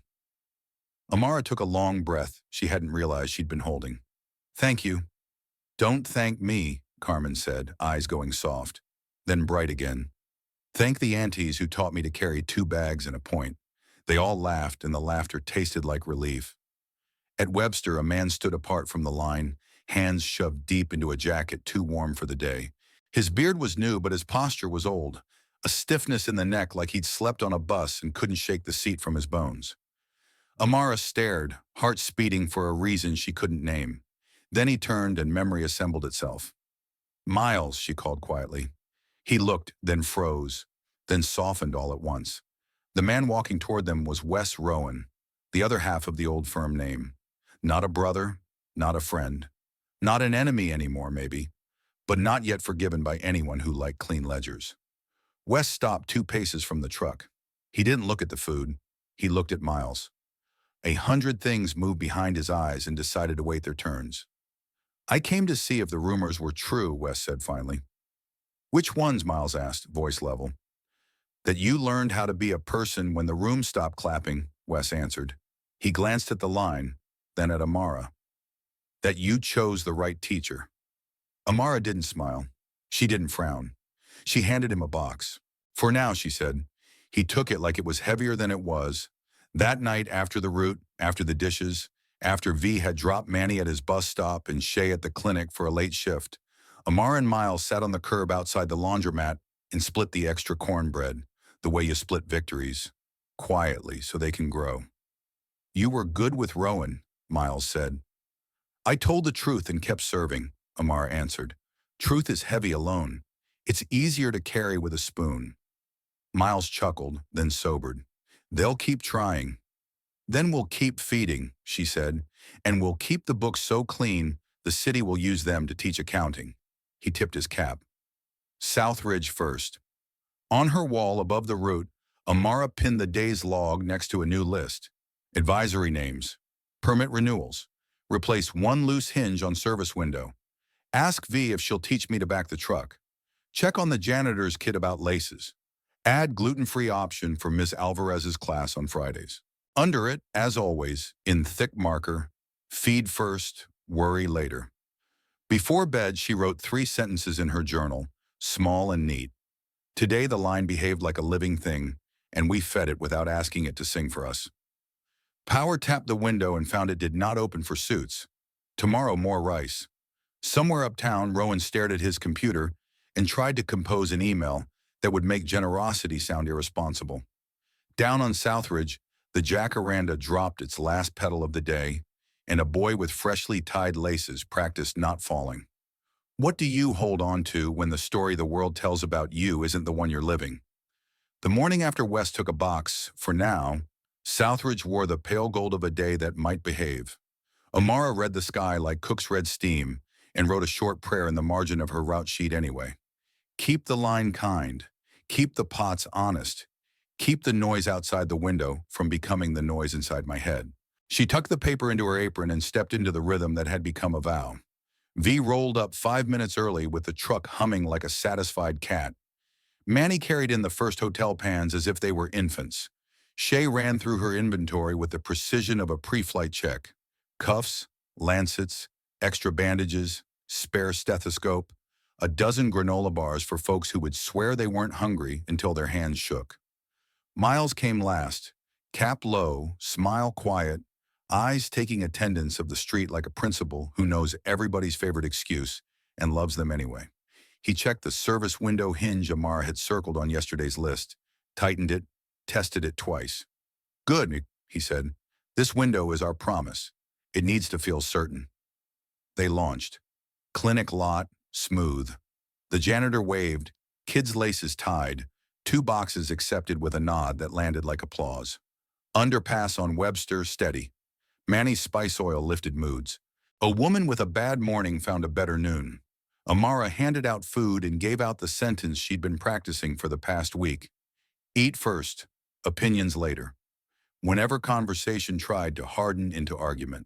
Amara took a long breath she hadn't realized she'd been holding. Thank you. Don't thank me, Carmen said, eyes going soft, then bright again. Thank the aunties who taught me to carry 2 bags and a point. They all laughed, and the laughter tasted like relief. At Webster, a man stood apart from the line, hands shoved deep into a jacket too warm for the day. His beard was new, but his posture was old, a stiffness in the neck like he'd slept on a bus and couldn't shake the seat from his bones. Amara stared, heart speeding for a reason she couldn't name. Then he turned and memory assembled itself. Miles, she called quietly. He looked, then froze, then softened all at once. The man walking toward them was Wes Rowan, the other half of the old firm name. Not a brother, not a friend, not an enemy anymore maybe, but not yet forgiven by anyone who liked clean ledgers. Wes stopped 2 paces from the truck. He didn't look at the food. He looked at Miles. 100 things moved behind his eyes and decided to wait their turns. I came to see if the rumors were true, Wes said finally. Which ones, Miles asked, voice level. That you learned how to be a person when the room stopped clapping, Wes answered. He glanced at the line, then at Amara. That you chose the right teacher. Amara didn't smile. She didn't frown. She handed him a box. For now, she said. He took it like it was heavier than it was. That night, after the route, after the dishes, after V had dropped Manny at his bus stop and Shay at the clinic for a late shift, Amara and Miles sat on the curb outside the laundromat and split the extra cornbread, the way you split victories, quietly so they can grow. You were good with Rowan, Miles said. I told the truth and kept serving, Amara answered. Truth is heavy alone. It's easier to carry with a spoon. Miles chuckled, then sobered. They'll keep trying. Then we'll keep feeding, she said, and we'll keep the books so clean the city will use them to teach accounting. He tipped his cap. Southridge first. On her wall above the route, Amara pinned the day's log next to a new list. Advisory names. Permit renewals. Replace 1 loose hinge on service window. Ask V if she'll teach me to back the truck. Check on the janitor's kit about laces. Add gluten-free option for Miss Alvarez's class on Fridays. Under it, as always, in thick marker, feed first, worry later. Before bed, she wrote 3 sentences in her journal, small and neat. Today, the line behaved like a living thing, and we fed it without asking it to sing for us. Power tapped the window and found it did not open for suits. Tomorrow, more rice. Somewhere uptown, Rowan stared at his computer and tried to compose an email that would make generosity sound irresponsible. Down on Southridge, the jacaranda dropped its last petal of the day, and a boy with freshly tied laces practiced not falling. What do you hold on to when the story the world tells about you isn't the one you're living? The morning after West took a box, for now, Southridge wore the pale gold of a day that might behave. Amara read the sky like cooks read steam and wrote a short prayer in the margin of her route sheet anyway. Keep the line kind. Keep the pots honest. Keep the noise outside the window from becoming the noise inside my head. She tucked the paper into her apron and stepped into the rhythm that had become a vow. V rolled up 5 minutes early with the truck humming like a satisfied cat. Manny carried in the first hotel pans as if they were infants. Shay ran through her inventory with the precision of a pre-flight check. Cuffs, lancets, extra bandages, spare stethoscope, a dozen granola bars for folks who would swear they weren't hungry until their hands shook. Miles came last, cap low, smile quiet, eyes taking attendance of the street like a principal who knows everybody's favorite excuse and loves them anyway. He checked the service window hinge Amara had circled on yesterday's list, tightened it, tested it twice. Good, he said. This window is our promise. It needs to feel certain. They launched. Clinic lot, smooth. The janitor waved, kids' laces tied, 2 boxes accepted with a nod that landed like applause. Underpass on Webster, steady. Manny's spice oil lifted moods. A woman with a bad morning found a better noon. Amara handed out food and gave out the sentence she'd been practicing for the past week. Eat first, opinions later. Whenever conversation tried to harden into argument.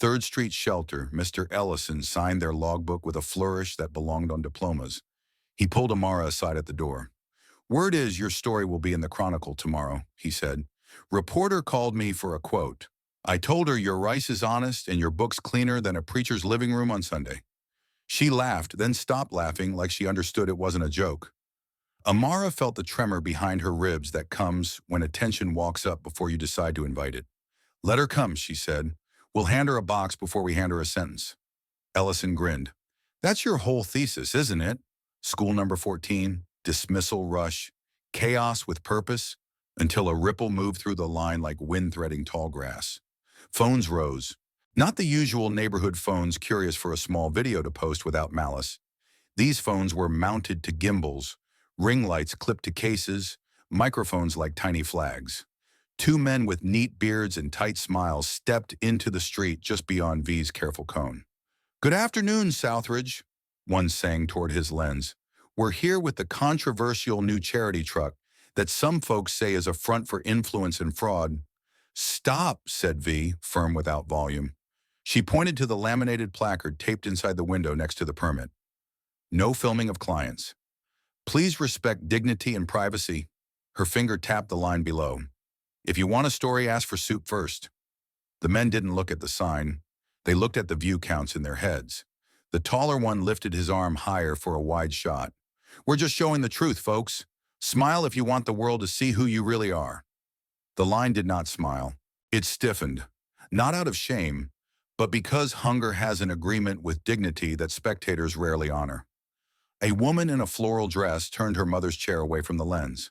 3rd Street Shelter, Mr. Ellison signed their logbook with a flourish that belonged on diplomas. He pulled Amara aside at the door. Word is your story will be in the Chronicle tomorrow, he said. Reporter called me for a quote. I told her your rice is honest and your book's cleaner than a preacher's living room on Sunday. She laughed, then stopped laughing like she understood it wasn't a joke. Amara felt the tremor behind her ribs that comes when attention walks up before you decide to invite it. Let her come, she said. We'll hand her a box before we hand her a sentence. Ellison grinned. That's your whole thesis, isn't it? School number 14, dismissal rush, chaos with purpose, until a ripple moved through the line like wind threading tall grass. Phones rose. Not the usual neighborhood phones curious for a small video to post without malice. These phones were mounted to gimbals, ring lights clipped to cases, microphones like tiny flags. 2 men with neat beards and tight smiles stepped into the street just beyond V's careful cone. Good afternoon, Southridge, one sang toward his lens. We're here with the controversial new charity truck that some folks say is a front for influence and fraud. Stop, said V, firm without volume. She pointed to the laminated placard taped inside the window next to the permit. No filming of clients. Please respect dignity and privacy. Her finger tapped the line below. If you want a story, ask for soup first. The men didn't look at the sign. They looked at the view counts in their heads. The taller one lifted his arm higher for a wide shot. We're just showing the truth, folks. Smile if you want the world to see who you really are. The line did not smile. It stiffened, not out of shame, but because hunger has an agreement with dignity that spectators rarely honor. A woman in a floral dress turned her mother's chair away from the lens.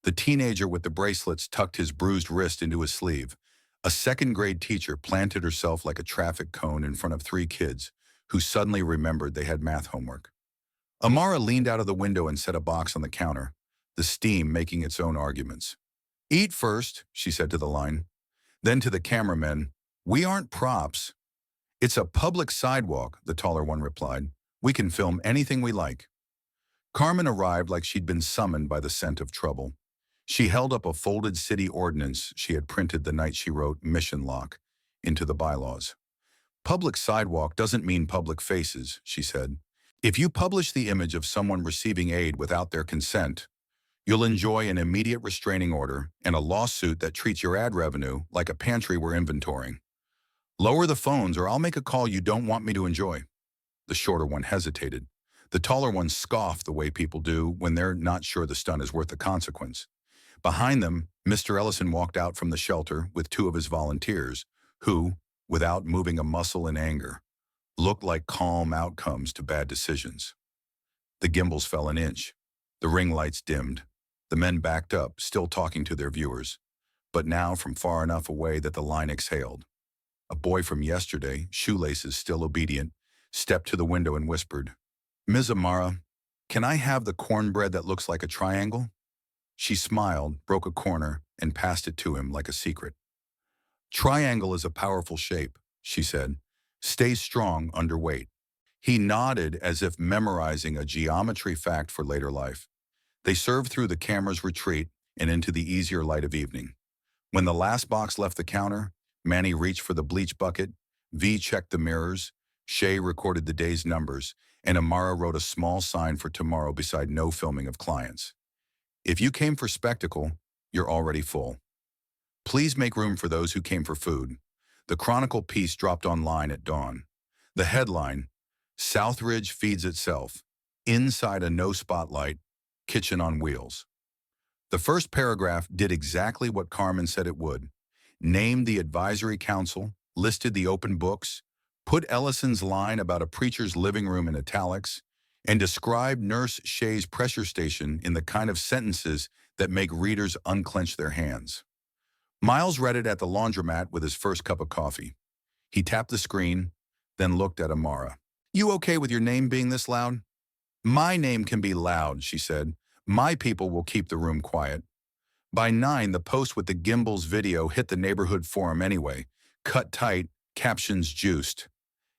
The teenager with the bracelets tucked his bruised wrist into his sleeve. A 2nd-grade teacher planted herself like a traffic cone in front of 3 kids who suddenly remembered they had math homework. Amara leaned out of the window and set a box on the counter, the steam making its own arguments. Eat first, she said to the line. Then to the cameramen, we aren't props. It's a public sidewalk, the taller one replied. We can film anything we like. Carmen arrived like she'd been summoned by the scent of trouble. She held up a folded city ordinance she had printed the night she wrote Mission Lock into the bylaws. Public sidewalk doesn't mean public faces, she said. If you publish the image of someone receiving aid without their consent, you'll enjoy an immediate restraining order and a lawsuit that treats your ad revenue like a pantry we're inventorying. Lower the phones or I'll make a call you don't want me to enjoy. The shorter one hesitated. The taller one scoffed the way people do when they're not sure the stunt is worth the consequence. Behind them, Mr. Ellison walked out from the shelter with two of his volunteers, who, without moving a muscle in anger, looked like calm outcomes to bad decisions. The gimbals fell an inch. The ring lights dimmed. The men backed up, still talking to their viewers, but now from far enough away that the line exhaled. A boy from yesterday, shoelaces still obedient, stepped to the window and whispered, "Ms. Amara, can I have the cornbread that looks like a triangle?" She smiled, broke a corner, and passed it to him like a secret. "Triangle is a powerful shape," she said. "Stay strong under weight." He nodded as if memorizing a geometry fact for later life. They served through the camera's retreat and into the easier light of evening. When the last box left the counter, Manny reached for the bleach bucket, V checked the mirrors, Shay recorded the day's numbers, and Amara wrote a small sign for tomorrow beside no filming of clients. "If you came for spectacle, you're already full. Please make room for those who came for food." The Chronicle piece dropped online at dawn. The headline, "Southridge feeds itself. Inside a no spotlight, kitchen on wheels." The first paragraph did exactly what Carmen said it would. Named the advisory council, listed the open books, put Ellison's line about a preacher's living room in italics, and described Nurse Shay's pressure station in the kind of sentences that make readers unclench their hands. Miles read it at the laundromat with his first cup of coffee. He tapped the screen, then looked at Amara. "You okay with your name being this loud?" "My name can be loud," she said. "My people will keep the room quiet." By 9, the post with the gimbal's video hit the neighborhood forum anyway. Cut tight, captions juiced.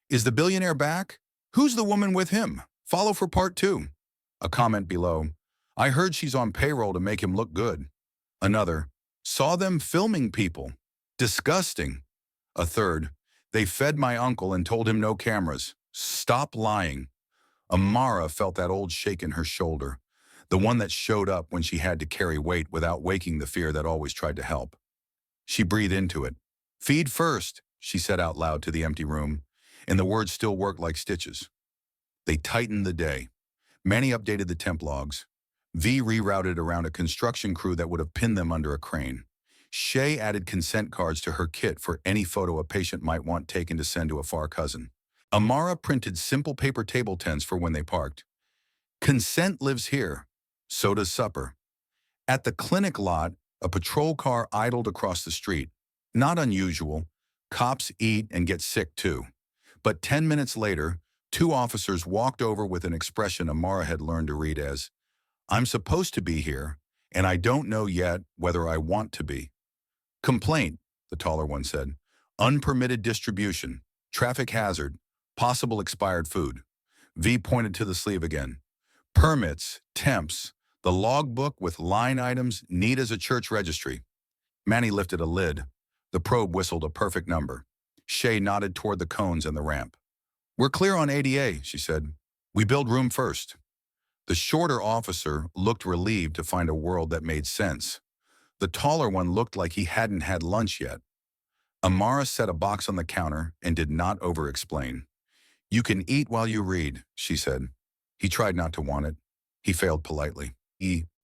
"Is the billionaire back? Who's the woman with him? Follow for part 2. A comment below. "I heard she's on payroll to make him look good." Another. "Saw them filming people. Disgusting." A third. "They fed my uncle and told him no cameras. Stop lying." Amara felt that old shake in her shoulder, the one that showed up when she had to carry weight without waking the fear that always tried to help. She breathed into it. "Feed first," she said out loud to the empty room, and the words still worked like stitches. They tightened the day. Manny updated the temp logs. V rerouted around a construction crew that would have pinned them under a crane. Shay added consent cards to her kit for any photo a patient might want taken to send to a far cousin. Amara printed simple paper table tents for when they parked. "Consent lives here. So does supper." At the clinic lot, a patrol car idled across the street. Not unusual. Cops eat and get sick too. But 10 minutes later, 2 officers walked over with an expression Amara had learned to read as, "I'm supposed to be here, and I don't know yet whether I want to be." "Complaint," the taller one said. "Unpermitted distribution. Traffic hazard. Possible expired food." V pointed to the sleeve again. "Permits, temps, the logbook with line items neat as a church registry." Manny lifted a lid. The probe whistled a perfect number. Shay nodded toward the cones and the ramp. "We're clear on ADA," she said. "We build room first." The shorter officer looked relieved to find a world that made sense. The taller one looked like he hadn't had lunch yet. Amara set a box on the counter and did not over-explain. "You can eat while you read," she said. He tried not to want it. He failed politely.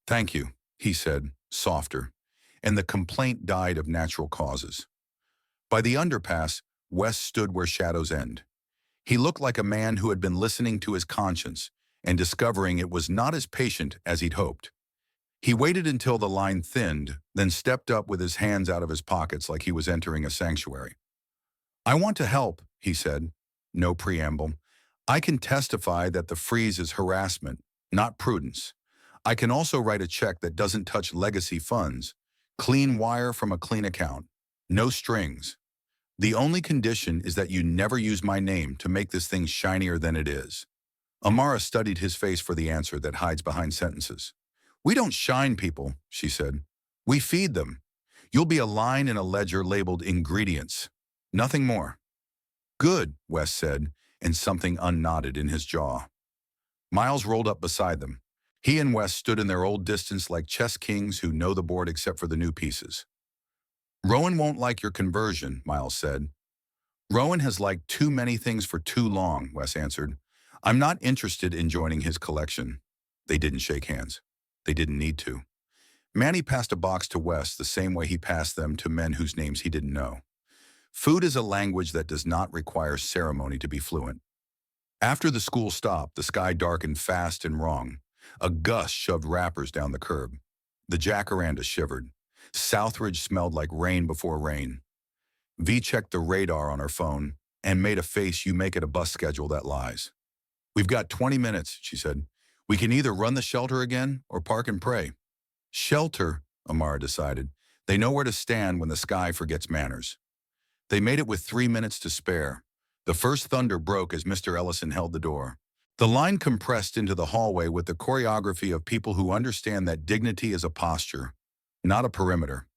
"Thank you," he said, softer, and the complaint died of natural causes. By the underpass, Wes stood where shadows end. He looked like a man who had been listening to his conscience and discovering it was not as patient as he'd hoped. He waited until the line thinned, then stepped up with his hands out of his pockets like he was entering a sanctuary. "I want to help," he said. No preamble. "I can testify that the freeze is harassment, not prudence. I can also write a check that doesn't touch legacy funds. Clean wire from a clean account. No strings. The only condition is that you never use my name to make this thing shinier than it is." Amara studied his face for the answer that hides behind sentences. "We don't shine people," she said. "We feed them. You'll be a line in a ledger labeled ingredients. Nothing more." Good, Wes said, and something unknotted in his jaw. Miles rolled up beside them. He and Wes stood in their old distance like chess kings who know the board except for the new pieces. Rowan won't like your conversion, Miles said. Rowan has liked too many things for too long, Wes answered. I'm not interested in joining his collection. They didn't shake hands. They didn't need to. Manny passed a box to Wes the same way he passed them to men whose names he didn't know. Food is a language that does not require ceremony to be fluent. After the school stopped, the sky darkened fast and wrong. A gust shoved wrappers down the curb. The jacaranda shivered. Southridge smelled like rain before rain. V checked the radar on her phone and made a face you make at a bus schedule that lies. We've got 20 minutes, she said. We can either run the shelter again or park and pray. Shelter, Amara decided. They know where to stand when the sky forgets manners. They made it with 3 minutes to spare. The first thunder broke as Mr. Ellison held the door. The line compressed into the hallway with the choreography of people who understand that dignity is a posture, not a perimeter.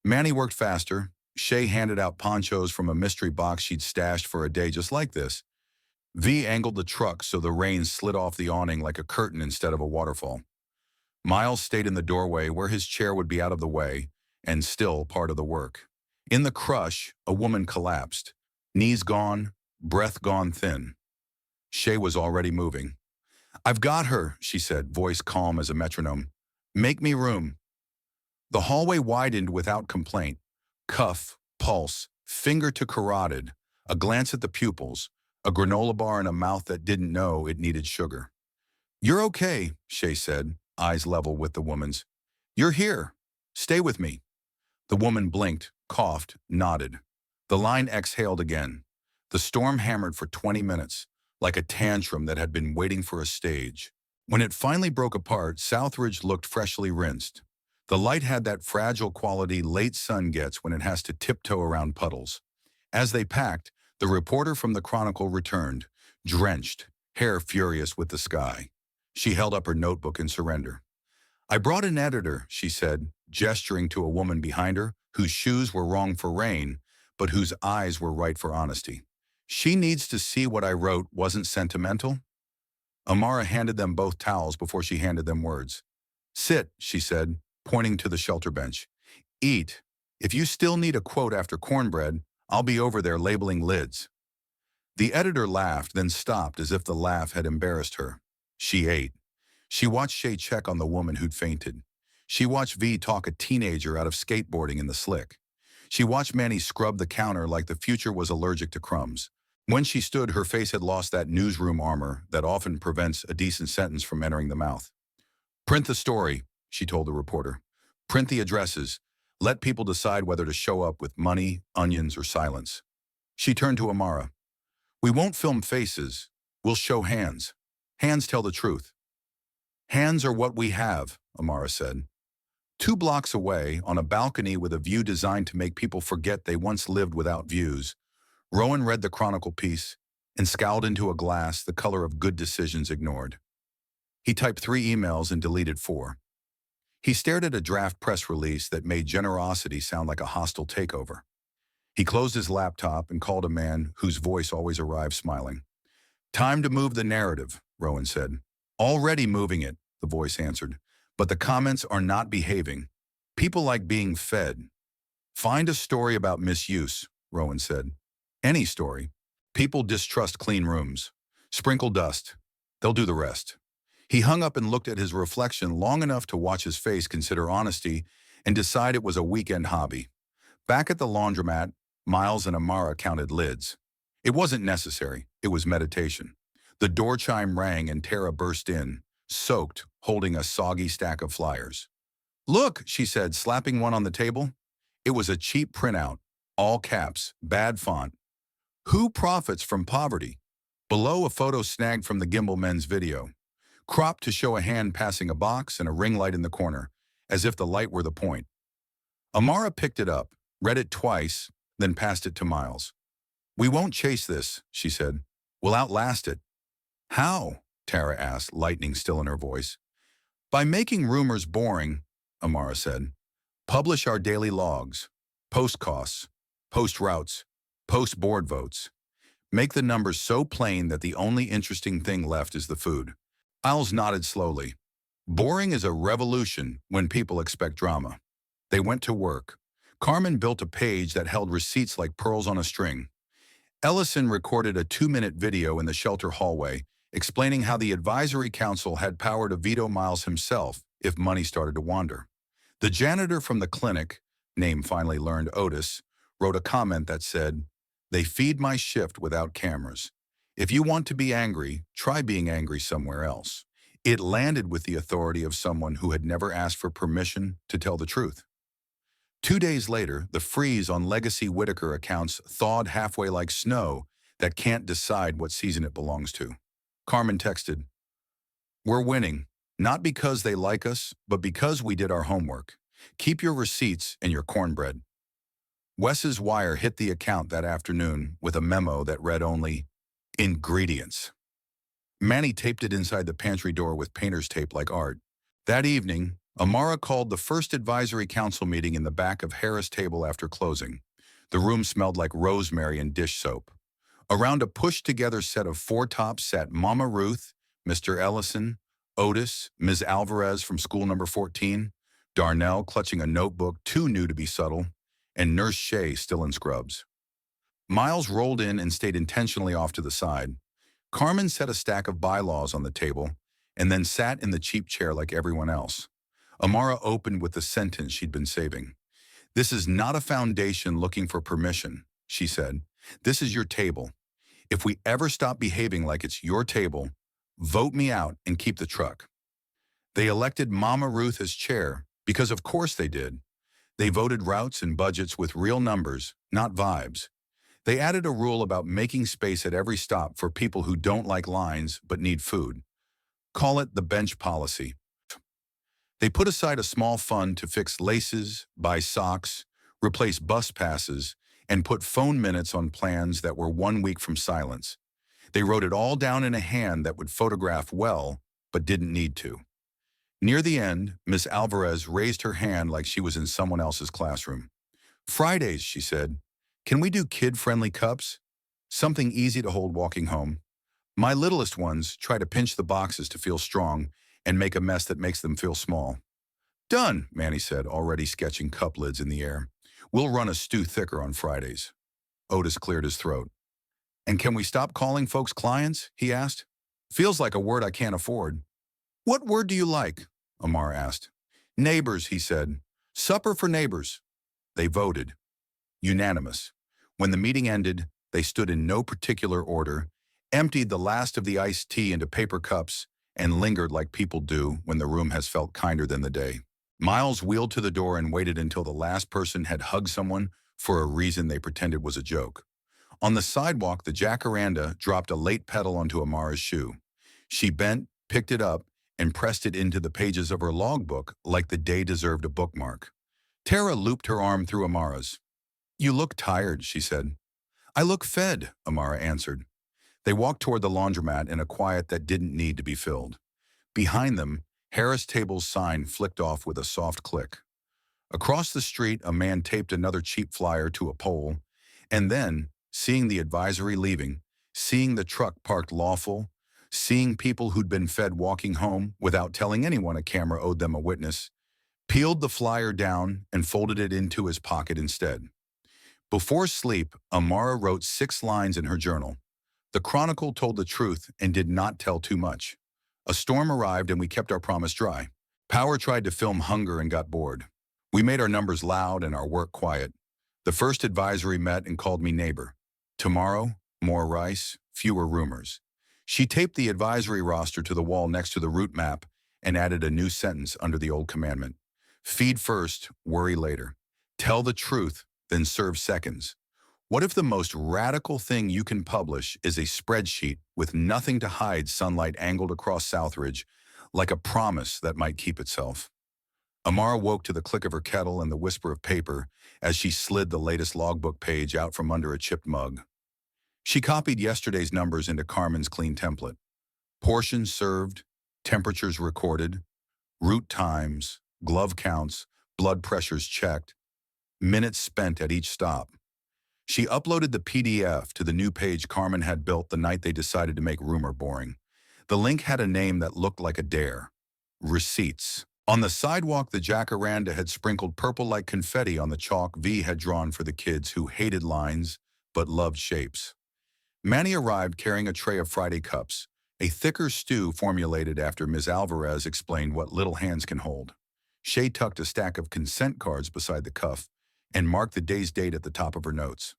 Manny worked faster. Shay handed out ponchos from a mystery box she'd stashed for a day just like this. V angled the truck so the rain slid off the awning like a curtain instead of a waterfall. Miles stayed in the doorway where his chair would be out of the way and still part of the work. In the crush, a woman collapsed. Knees gone, breath gone thin. Shay was already moving. I've got her, she said, voice calm as a metronome. Make me room. The hallway widened without complaint. Cuff, pulse, finger to carotid, a glance at the pupils, a granola bar in a mouth that didn't know it needed sugar. You're okay, Shay said, eyes level with the woman's. You're here. Stay with me. The woman blinked, coughed, nodded. The line exhaled again. The storm hammered for 20 minutes, like a tantrum that had been waiting for a stage. When it finally broke apart, Southridge looked freshly rinsed. The light had that fragile quality late sun gets when it has to tiptoe around puddles. As they packed, the reporter from the Chronicle returned, drenched, hair furious with the sky. She held up her notebook in surrender. I brought an editor, she said, gesturing to a woman behind her whose shoes were wrong for rain, but whose eyes were right for honesty. She needs to see what I wrote wasn't sentimental. Amara handed them both towels before she handed them words. Sit, she said, pointing to the shelter bench. Eat. If you still need a quote after cornbread, I'll be over there labeling lids. The editor laughed, then stopped as if the laugh had embarrassed her. She ate. She watched Shay check on the woman who'd fainted. She watched V talk a teenager out of skateboarding in the slick. She watched Manny scrub the counter like the future was allergic to crumbs. When she stood, her face had lost that newsroom armor that often prevents a decent sentence from entering the mouth. Print the story, she told the reporter. Print the addresses. Let people decide whether to show up with money, onions, or silence. She turned to Amara. We won't film faces. We'll show hands. Hands tell the truth. Hands are what we have, Amara said. 2 blocks away, on a balcony with a view designed to make people forget they once lived without views, Rowan read the Chronicle piece and scowled into a glass the color of good decisions ignored. He typed 3 emails and deleted 4. He stared at a draft press release that made generosity sound like a hostile takeover. He closed his laptop and called a man whose voice always arrived smiling. Time to move the narrative, Rowan said. Already moving it, the voice answered. But the comments are not behaving. People like being fed. Find a story about misuse, Rowan said. Any story. People distrust clean rooms. Sprinkle dust. They'll do the rest. He hung up and looked at his reflection long enough to watch his face consider honesty and decide it was a weekend hobby. Back at the laundromat, Miles and Amara counted lids. It wasn't necessary. It was meditation. The door chime rang and Tara burst in, soaked, holding a soggy stack of flyers. Look, she said, slapping one on the table. It was a cheap printout, all caps, bad font. Who profits from poverty? Below, a photo snagged from the Gimbal Men's video. Cropped to show a hand passing a box and a ring light in the corner, as if the light were the point. Amara picked it up, read it twice, then passed it to Miles. We won't chase this, she said. We'll outlast it. How? Tara asked, lightning still in her voice. By making rumors boring, Amara said. Publish our daily logs, post costs, post routes, post board votes. Make the numbers so plain that the only interesting thing left is the food. Miles nodded slowly. Boring is a revolution when people expect drama. They went to work. Carmen built a page that held receipts like pearls on a string. Ellison recorded a 2-minute video in the shelter hallway, explaining how the advisory council had power to veto Miles himself if money started to wander. The janitor from the clinic, name finally learned Otis, wrote a comment that said, "They feed my shift without cameras. If you want to be angry, try being angry somewhere else." It landed with the authority of someone who had never asked for permission to tell the truth. 2 days later, the freeze on legacy Whitaker accounts thawed halfway like snow that can't decide what season it belongs to. Carmen texted, "We're winning, not because they like us, but because we did our homework. Keep your receipts and your cornbread." Wes's wire hit the account that afternoon with a memo that read only, "Ingredients." Manny taped it inside the pantry door with painter's tape like art. That evening, Amara called the first advisory council meeting in the back of Harris' table after closing. The room smelled like rosemary and dish soap. Around a pushed-together set of four tops sat Mama Ruth, Mr. Ellison, Otis, Ms. Alvarez from school number 14, Darnell clutching a notebook too new to be subtle, and Nurse Shea still in scrubs. Miles rolled in and stayed intentionally off to the side. Carmen set a stack of bylaws on the table and then sat in the cheap chair like everyone else. Amara opened with the sentence she'd been saving. "This is not a foundation looking for permission," she said. "This is your table. If we ever stop behaving like it's your table, vote me out and keep the truck." They elected Mama Ruth as chair because of course they did. They voted routes and budgets with real numbers, not vibes. They added a rule about making space at every stop for people who don't like lines but need food. Call it the bench policy. They put aside a small fund to fix laces, buy socks, replace bus passes, and put phone minutes on plans that were 1 week from silence. They wrote it all down in a hand that would photograph well, but didn't need to. Near the end, Miss Alvarez raised her hand like she was in someone else's classroom. "Fridays," she said. "Can we do kid-friendly cups? Something easy to hold walking home. My littlest ones try to pinch the boxes to feel strong and make a mess that makes them feel small." "Done," Manny said, already sketching cup lids in the air. "We'll run a stew thicker on Fridays." Otis cleared his throat. "And can we stop calling folks clients?" he asked. "Feels like a word I can't afford." "What word do you like?" Amar asked. "Neighbors," he said. "Supper for neighbors." They voted. Unanimous. When the meeting ended, they stood in no particular order, emptied the last of the iced tea into paper cups, and lingered like people do when the room has felt kinder than the day. Miles wheeled to the door and waited until the last person had hugged someone for a reason they pretended was a joke. On the sidewalk, the jacaranda dropped a late petal onto Amara's shoe. She bent, picked it up, and pressed it into the pages of her logbook like the day deserved a bookmark. Tara looped her arm through Amara's. "You look tired," she said. "I look fed," Amara answered. They walked toward the laundromat in a quiet that didn't need to be filled. Behind them, Harris Table's sign flicked off with a soft click. Across the street, a man taped another cheap flyer to a pole, and then, seeing the advisory leaving, seeing the truck parked lawful, seeing people who'd been fed walking home without telling anyone a camera owed them a witness, peeled the flyer down and folded it into his pocket instead. Before sleep, Amara wrote 6 lines in her journal. The Chronicle told the truth and did not tell too much. A storm arrived and we kept our promise dry. Power tried to film hunger and got bored. We made our numbers loud and our work quiet. The first advisory met and called me neighbor. Tomorrow, more rice, fewer rumors. She taped the advisory roster to the wall next to the route map and added a new sentence under the old commandment. Feed first, worry later. Tell the truth, then serve seconds. What if the most radical thing you can publish is a spreadsheet with nothing to hide sunlight angled across Southridge, like a promise that might keep itself? Amara woke to the click of her kettle and the whisper of paper as she slid the latest logbook page out from under a chipped mug. She copied yesterday's numbers into Carmen's clean template. Portions served, temperatures recorded, route times, glove counts, blood pressures checked, minutes spent at each stop. She uploaded the PDF to the new page Carmen had built the night they decided to make rumor boring. The link had a name that looked like a dare. Receipts. On the sidewalk, the jacaranda had sprinkled purple like confetti on the chalk V had drawn for the kids who hated lines but loved shapes. Manny arrived carrying a tray of Friday cups, a thicker stew formulated after Ms. Alvarez explained what little hands can hold. Shay tucked a stack of consent cards beside the cuff and marked the day's date at the top of her notes.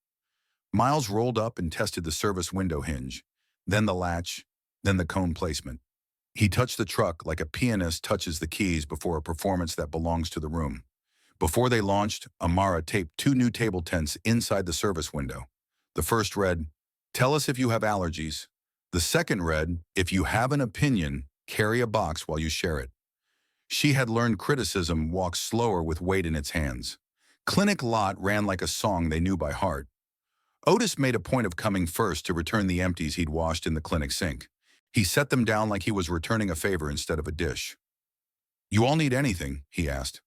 Miles rolled up and tested the service window hinge, then the latch, then the cone placement. He touched the truck like a pianist touches the keys before a performance that belongs to the room. Before they launched, Amara taped 2 new table tents inside the service window. The first read, "Tell us if you have allergies." The second read, "If you have an opinion, carry a box while you share it." She had learned criticism walks slower with weight in its hands. Clinic Lot ran like a song they knew by heart. Otis made a point of coming first to return the empties he'd washed in the clinic sink. He set them down like he was returning a favor instead of a dish. "You all need anything?" he asked.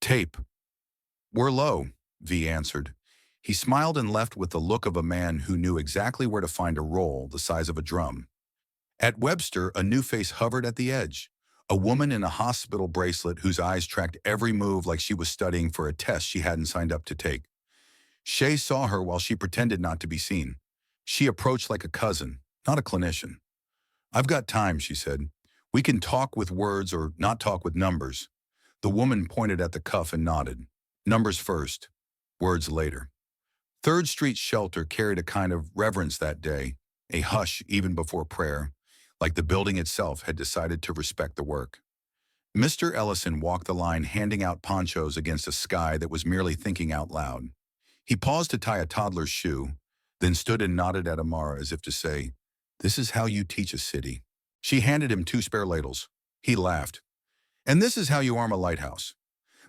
"Tape." "We're low," V answered. He smiled and left with the look of a man who knew exactly where to find a roll the size of a drum. At Webster, a new face hovered at the edge. A woman in a hospital bracelet whose eyes tracked every move like she was studying for a test she hadn't signed up to take. Shay saw her while she pretended not to be seen. She approached like a cousin, not a clinician. "I've got time," she said. "We can talk with words or not talk with numbers." The woman pointed at the cuff and nodded. "Numbers first, words later." 3rd Street Shelter carried a kind of reverence that day, a hush even before prayer, like the building itself had decided to respect the work. Mr. Ellison walked the line handing out ponchos against a sky that was merely thinking out loud. He paused to tie a toddler's shoe, then stood and nodded at Amara as if to say, "This is how you teach a city." She handed him 2 spare ladles. He laughed. "And this is how you arm a lighthouse."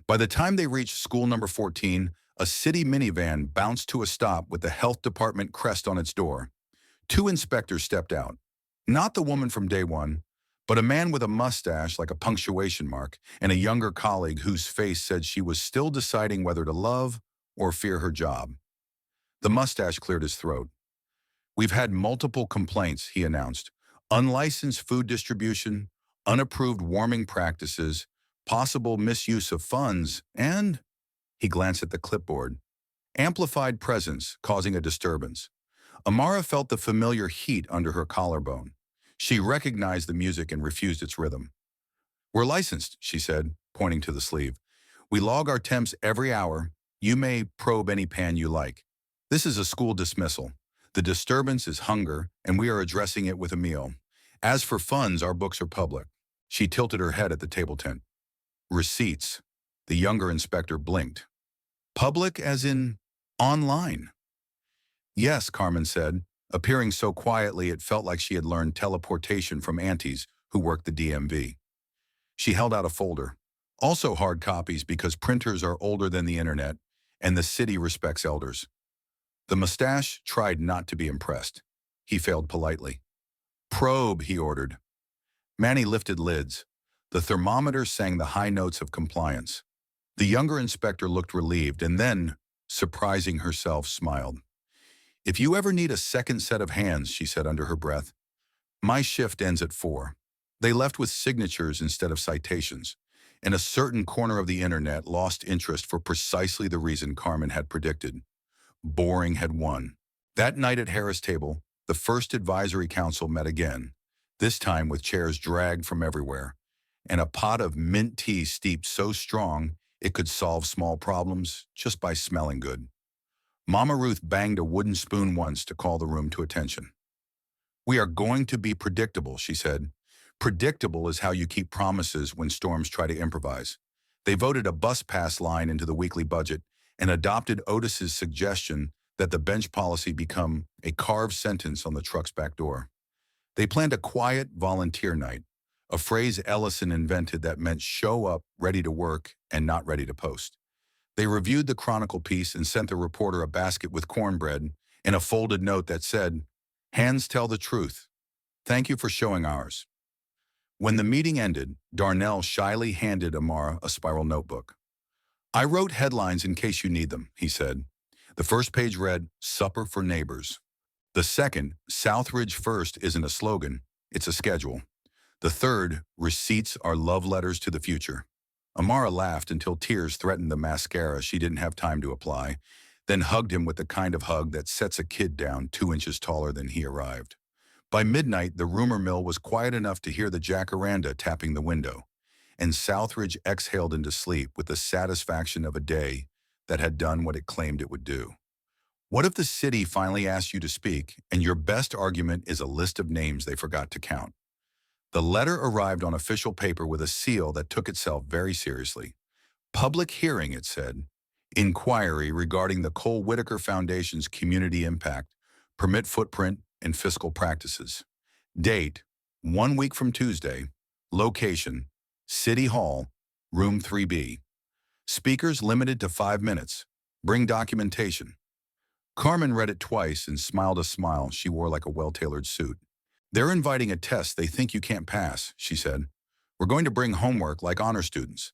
By the time they reached school number 14, a city minivan bounced to a stop with the health department crest on its door. 2 inspectors stepped out. Not the woman from day one, but a man with a mustache like a punctuation mark and a younger colleague whose face said she was still deciding whether to love or fear her job. The mustache cleared his throat. "We've had multiple complaints," he announced. "Unlicensed food distribution, unapproved warming practices, possible misuse of funds, and," he glanced at the clipboard, "amplified presence causing a disturbance." Amara felt the familiar heat under her collarbone. She recognized the music and refused its rhythm. "We're licensed," she said, pointing to the sleeve. "We log our temps every hour. You may probe any pan you like. This is a school dismissal. The disturbance is hunger, and we are addressing it with a meal. As for funds, our books are public." She tilted her head at the table tent. "Receipts." The younger inspector blinked. "Public as in online?" "Yes," Carmen said, appearing so quietly it felt like she had learned teleportation from aunties who worked the DMV. She held out a folder. "Also hard copies because printers are older than the internet, and the city respects elders." The mustache tried not to be impressed. He failed politely. "Probe," he ordered. Manny lifted lids. The thermometer sang the high notes of compliance. The younger inspector looked relieved and then, surprising herself, smiled. "If you ever need a second set of hands," she said under her breath, "my shift ends at 4. They left with signatures instead of citations, and a certain corner of the internet lost interest for precisely the reason Carmen had predicted. Boring had won. That night at Harris' table, the first advisory council met again, this time with chairs dragged from everywhere, and a pot of mint tea steeped so strong it could solve small problems just by smelling good. Mama Ruth banged a wooden spoon once to call the room to attention. "We are going to be predictable," she said. "Predictable is how you keep promises when storms try to improvise." They voted a bus pass line into the weekly budget and adopted Otis's suggestion that the bench policy become a carved sentence on the truck's back door. They planned a quiet volunteer night, a phrase Ellison invented that meant show up ready to work and not ready to post. They reviewed the Chronicle piece and sent the reporter a basket with cornbread and a folded note that said, "Hands tell the truth. Thank you for showing ours." When the meeting ended, Darnell shyly handed Amara a spiral notebook. "I wrote headlines in case you need them," he said. The first page read, Supper for Neighbors. The second, Southridge First, isn't a slogan, it's a schedule. The third, Receipts are love letters to the future. Amara laughed until tears threatened the mascara she didn't have time to apply, then hugged him with the kind of hug that sets a kid down 2 inches taller than he arrived. By midnight, the rumor mill was quiet enough to hear the jacaranda tapping the window, and Southridge exhaled into sleep with the satisfaction of a day that had done what it claimed it would do. What if the city finally asked you to speak, and your best argument is a list of names they forgot to count? The letter arrived on official paper with a seal that took itself very seriously. Public hearing, it said. Inquiry regarding the Cole Whitaker Foundation's community impact, permit footprint, and fiscal practices. Date, 1 week from Tuesday. Location, City Hall, Room 3B. Speakers limited to 5 minutes. Bring documentation. Carmen read it twice and smiled a smile she wore like a well-tailored suit. They're inviting a test they think you can't pass, she said. We're going to bring homework like honor students.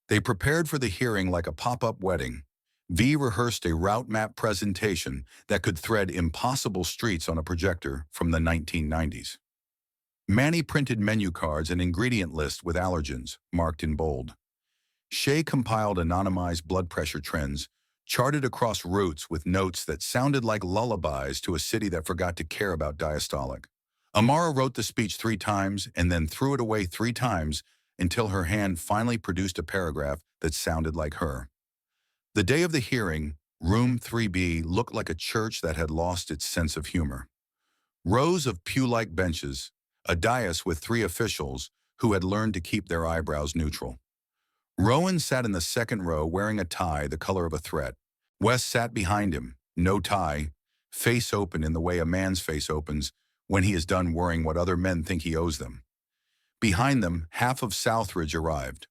They prepared for the hearing like a pop-up wedding. V rehearsed a route map presentation that could thread impossible streets on a projector from the 1990s. Manny printed menu cards and ingredient lists with allergens, marked in bold. Shay compiled anonymized blood pressure trends, charted across routes with notes that sounded like lullabies to a city that forgot to care about diastolic. Amara wrote the speech 3 times and then threw it away 3 times until her hand finally produced a paragraph that sounded like her. The day of the hearing, Room 3B looked like a church that had lost its sense of humor. Rows of pew-like benches, a dais with 3 officials who had learned to keep their eyebrows neutral. Rowan sat in the second row wearing a tie the color of a threat. Wes sat behind him, no tie, face open in the way a man's face opens when he is done worrying what other men think he owes them. Behind them, half of Southridge arrived.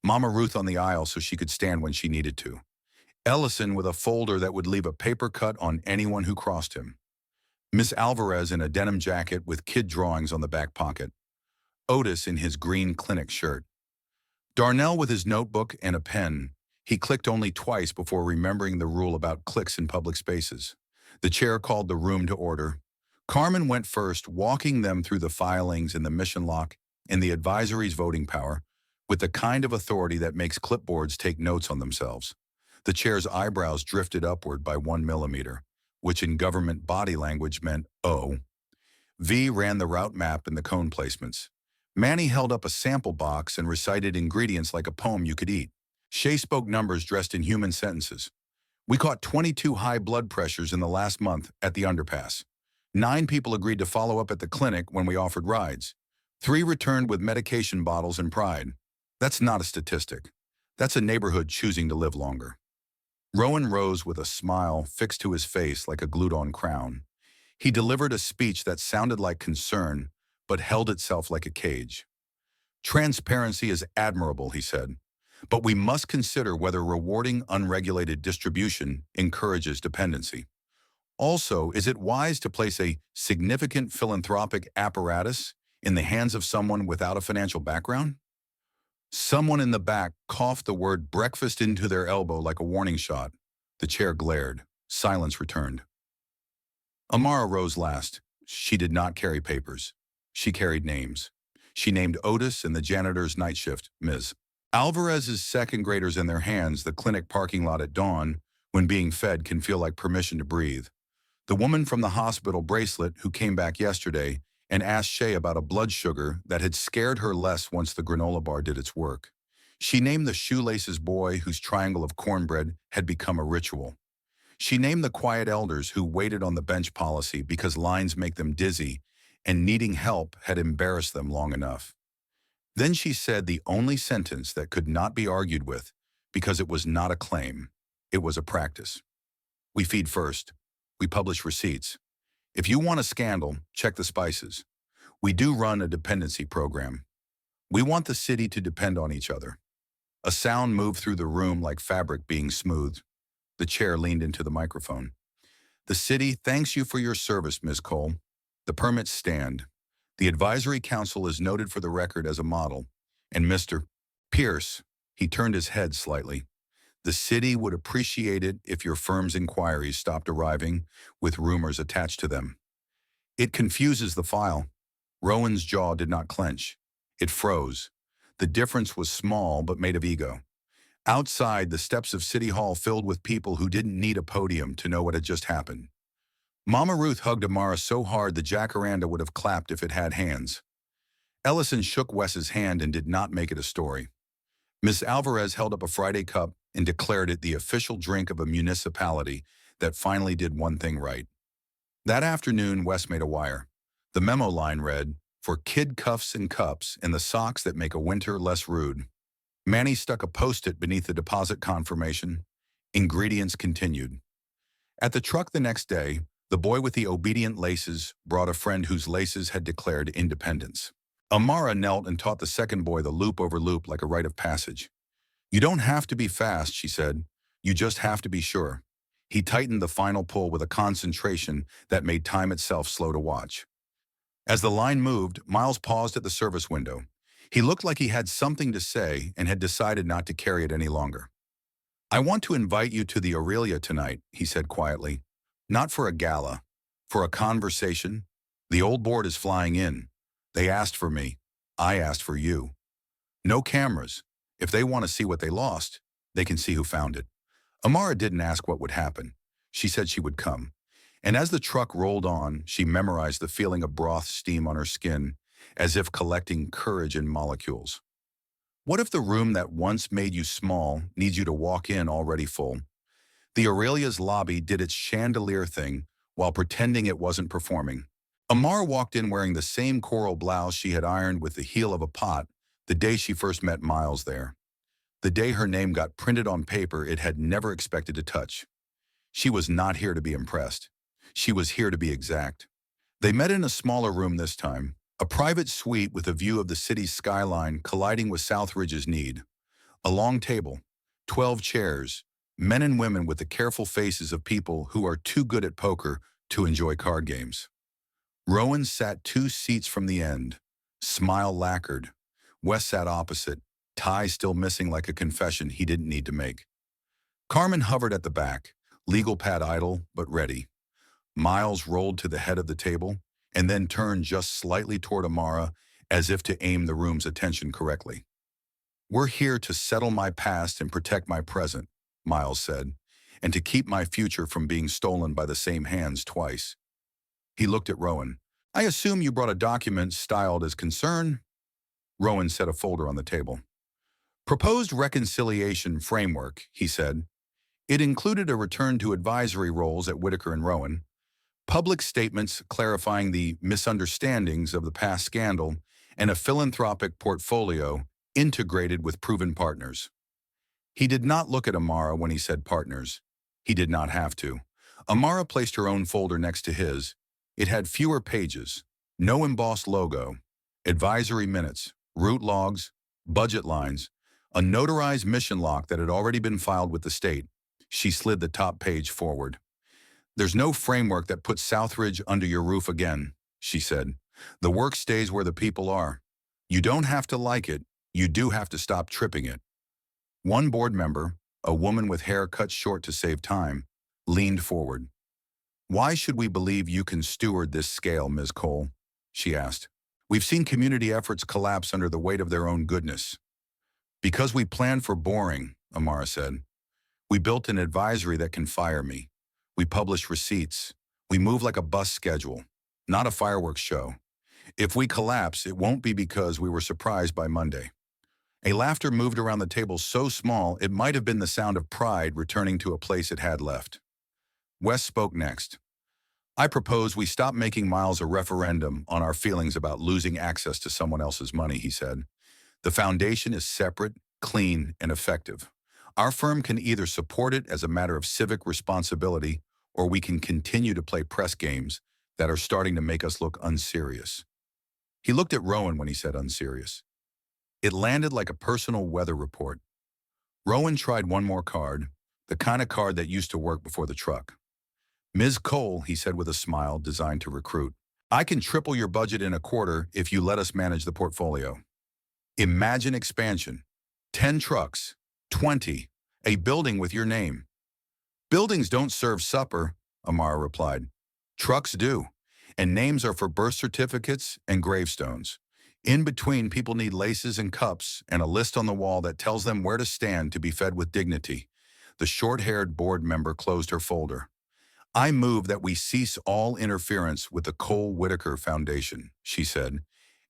Mama Ruth on the aisle so she could stand when she needed to. Ellison with a folder that would leave a paper cut on anyone who crossed him. Miss Alvarez in a denim jacket with kid drawings on the back pocket. Otis in his green clinic shirt. Darnell with his notebook and a pen. He clicked only twice before remembering the rule about clicks in public spaces. The chair called the room to order. Carmen went first, walking them through the filings and the mission lock and the advisory's voting power, with the kind of authority that makes clipboards take notes on themselves. The chair's eyebrows drifted upward by 1 millimeter, which in government body language meant "oh." V ran the route map and the cone placements. Manny held up a sample box and recited ingredients like a poem you could eat. Shay spoke numbers dressed in human sentences. We caught 22 high blood pressures in the last month at the underpass. 9 people agreed to follow up at the clinic when we offered rides. 3 returned with medication bottles and pride. That's not a statistic. That's a neighborhood choosing to live longer. Rowan rose with a smile fixed to his face like a glued-on crown. He delivered a speech that sounded like concern, but held itself like a cage. Transparency is admirable, he said, but we must consider whether rewarding unregulated distribution encourages dependency. Also, is it wise to place a significant philanthropic apparatus in the hands of someone without a financial background? Someone in the back coughed the word breakfast into their elbow like a warning shot. The chair glared. Silence returned. Amara rose last. She did not carry papers. She carried names. She named Otis and the janitor's night shift, Ms. Alvarez's second graders in their hands, the clinic parking lot at dawn, when being fed can feel like permission to breathe. The woman from the hospital bracelet who came back yesterday and asked Shay about a blood sugar that had scared her less once the granola bar did its work. She named the shoelaces boy whose triangle of cornbread had become a ritual. She named the quiet elders who waited on the bench policy because lines make them dizzy and needing help had embarrassed them long enough. Then she said the only sentence that could not be argued with because it was not a claim, it was a practice. We feed first. We publish receipts. If you want a scandal, check the spices. We do run a dependency program. We want the city to depend on each other. A sound moved through the room like fabric being smoothed. The chair leaned into the microphone. The city thanks you for your service, Ms. Cole. The permits stand. The advisory council is noted for the record as a model. And Mr. Pierce, he turned his head slightly. The city would appreciate it if your firm's inquiries stopped arriving with rumors attached to them. It confuses the file. Rowan's jaw did not clench. It froze. The difference was small but made of ego. Outside, the steps of City Hall filled with people who didn't need a podium to know what had just happened. Mama Ruth hugged Amara so hard the jacaranda would have clapped if it had hands. Ellison shook Wes's hand and did not make it a story. Miss Alvarez held up a Friday cup and declared it the official drink of a municipality that finally did one thing right. That afternoon, Wes made a wire. The memo line read, "For kid cuffs and cups and the socks that make a winter less rude." Manny stuck a post-it beneath the deposit confirmation. Ingredients continued. At the truck the next day, the boy with the obedient laces brought a friend whose laces had declared independence. Amara knelt and taught the second boy the loop over loop like a rite of passage. "You don't have to be fast," she said. "You just have to be sure." He tightened the final pull with a concentration that made time itself slow to watch. As the line moved, Miles paused at the service window. He looked like he had something to say and had decided not to carry it any longer. "I want to invite you to the Aurelia tonight," he said quietly. "Not for a gala, for a conversation. The old board is flying in. They asked for me. I asked for you. No cameras. If they want to see what they lost, they can see who found it." Amara didn't ask what would happen. She said she would come. And as the truck rolled on, she memorized the feeling of broth steam on her skin, as if collecting courage in molecules. What if the room that once made you small needs you to walk in already full? The Aurelia's lobby did its chandelier thing while pretending it wasn't performing. Amara walked in wearing the same coral blouse she had ironed with the heel of a pot the day she first met Miles there. The day her name got printed on paper it had never expected to touch. She was not here to be impressed. She was here to be exact. They met in a smaller room this time, a private suite with a view of the city's skyline colliding with Southridge's need. A long table, 12 chairs, men and women with the careful faces of people who are too good at poker to enjoy card games. Rowan sat 2 seats from the end, smile lacquered. Wes sat opposite, tie still missing like a confession he didn't need to make. Carmen hovered at the back, legal pad idle but ready. Miles rolled to the head of the table and then turned just slightly toward Amara as if to aim the room's attention correctly. "We're here to settle my past and protect my present," Miles said, "and to keep my future from being stolen by the same hands twice." He looked at Rowan. "I assume you brought a document styled as concern?" Rowan set a folder on the table. "Proposed reconciliation framework," he said. It included a return to advisory roles at Whitaker and Rowan, public statements clarifying the misunderstandings of the past scandal, and a philanthropic portfolio integrated with proven partners. He did not look at Amara when he said partners. He did not have to. Amara placed her own folder next to his. It had fewer pages, no embossed logo, advisory minutes, route logs, budget lines, a notarized mission lock that had already been filed with the state. She slid the top page forward. "There's no framework that puts Southridge under your roof again," she said. "The work stays where the people are. You don't have to like it. You do have to stop tripping it." One board member, a woman with hair cut short to save time, leaned forward. "Why should we believe you can steward this scale, Ms. Cole?" she asked. "We've seen community efforts collapse under the weight of their own goodness." "Because we planned for boring," Amara said. "We built an advisory that can fire me. We publish receipts. We move like a bus schedule, not a fireworks show. If we collapse, it won't be because we were surprised by Monday." A laughter moved around the table so small it might have been the sound of pride returning to a place it had left. Wes spoke next. "I propose we stop making Miles a referendum on our feelings about losing access to someone else's money," he said. "The foundation is separate, clean, and effective. Our firm can either support it as a matter of civic responsibility, or we can continue to play press games that are starting to make us look unserious." He looked at Rowan when he said unserious. It landed like a personal weather report. Rowan tried one more card, the kind of card that used to work before the truck. "Ms. Cole," he said with a smile designed to recruit, "I can triple your budget in a quarter if you let us manage the portfolio." Imagine expansion. 10 trucks, 20, A building with your name. Buildings don't serve supper, Amara replied. Trucks do, and names are for birth certificates and gravestones. In between, people need laces and cups and a list on the wall that tells them where to stand to be fed with dignity. The short-haired board member closed her folder. I move that we cease all interference with the Cole Whitaker Foundation, she said,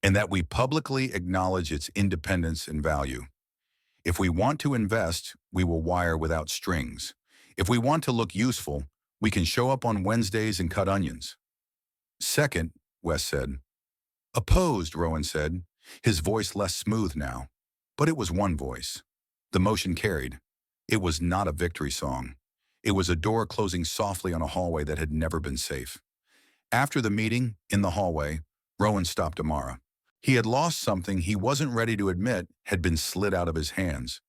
and that we publicly acknowledge its independence and value. If we want to invest, we will wire without strings. If we want to look useful, we can show up on Wednesdays and cut onions. Second, Wes said. Opposed, Rowan said, his voice less smooth now. But it was one voice. The motion carried. It was not a victory song. It was a door closing softly on a hallway that had never been safe. After the meeting, in the hallway, Rowan stopped Amara. He had lost something he wasn't ready to admit had been slid out of his hands.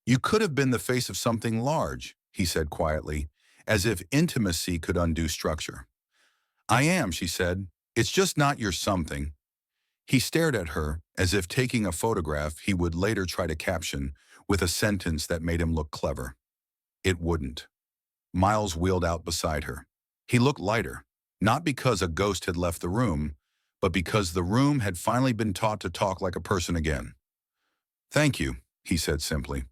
You could have been the face of something large, he said quietly, as if intimacy could undo structure. I am, she said. It's just not your something. He stared at her as if taking a photograph he would later try to caption with a sentence that made him look clever. It wouldn't. Miles wheeled out beside her. He looked lighter, not because a ghost had left the room, but because the room had finally been taught to talk like a person again. Thank you, he said simply.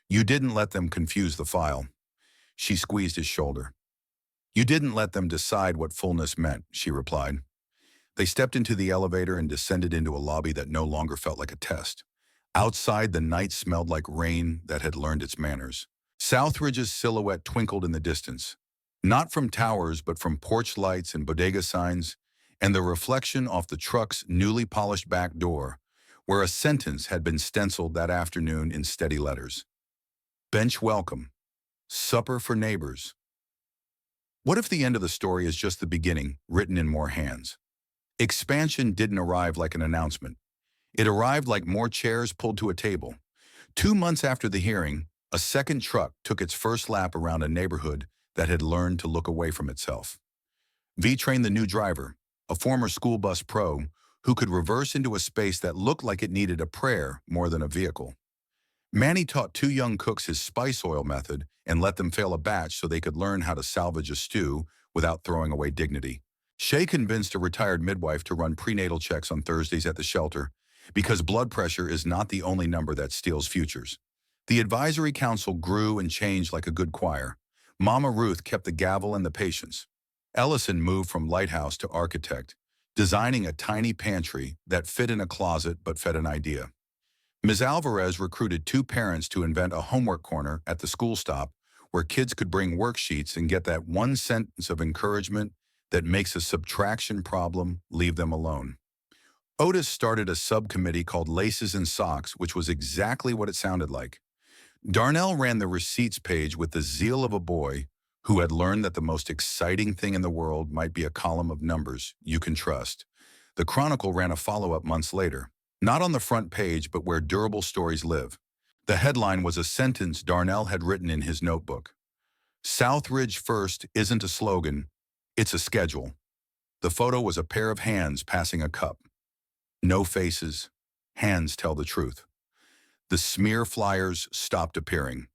You didn't let them confuse the file. She squeezed his shoulder. You didn't let them decide what fullness meant, she replied. They stepped into the elevator and descended into a lobby that no longer felt like a test. Outside, the night smelled like rain that had learned its manners. Southridge's silhouette twinkled in the distance, not from towers but from porch lights and bodega signs, and the reflection off the truck's newly polished back door, where a sentence had been stenciled that afternoon in steady letters. Bench welcome. Supper for neighbors. What if the end of the story is just the beginning, written in more hands? Expansion didn't arrive like an announcement. It arrived like more chairs pulled to a table. 2 months after the hearing, a second truck took its first lap around a neighborhood that had learned to look away from itself. V trained the new driver, a former school bus pro, who could reverse into a space that looked like it needed a prayer more than a vehicle. Manny taught 2 young cooks his spice oil method and let them fail a batch so they could learn how to salvage a stew without throwing away dignity. Shay convinced a retired midwife to run prenatal checks on Thursdays at the shelter because blood pressure is not the only number that steals futures. The advisory council grew and changed like a good choir. Mama Ruth kept the gavel and the patience. Ellison moved from lighthouse to architect, designing a tiny pantry that fit in a closet but fed an idea. Ms. Alvarez recruited 2 parents to invent a homework corner at the school stop where kids could bring worksheets and get that one sentence of encouragement that makes a subtraction problem leave them alone. Otis started a subcommittee called Laces and Socks, which was exactly what it sounded like. Darnell ran the receipts page with the zeal of a boy who had learned that the most exciting thing in the world might be a column of numbers you can trust. The Chronicle ran a follow-up months later, not on the front page but where durable stories live. The headline was a sentence Darnell had written in his notebook. Southridge First isn't a slogan, it's a schedule. The photo was a pair of hands passing a cup. No faces. Hands tell the truth. The smear flyers stopped appearing.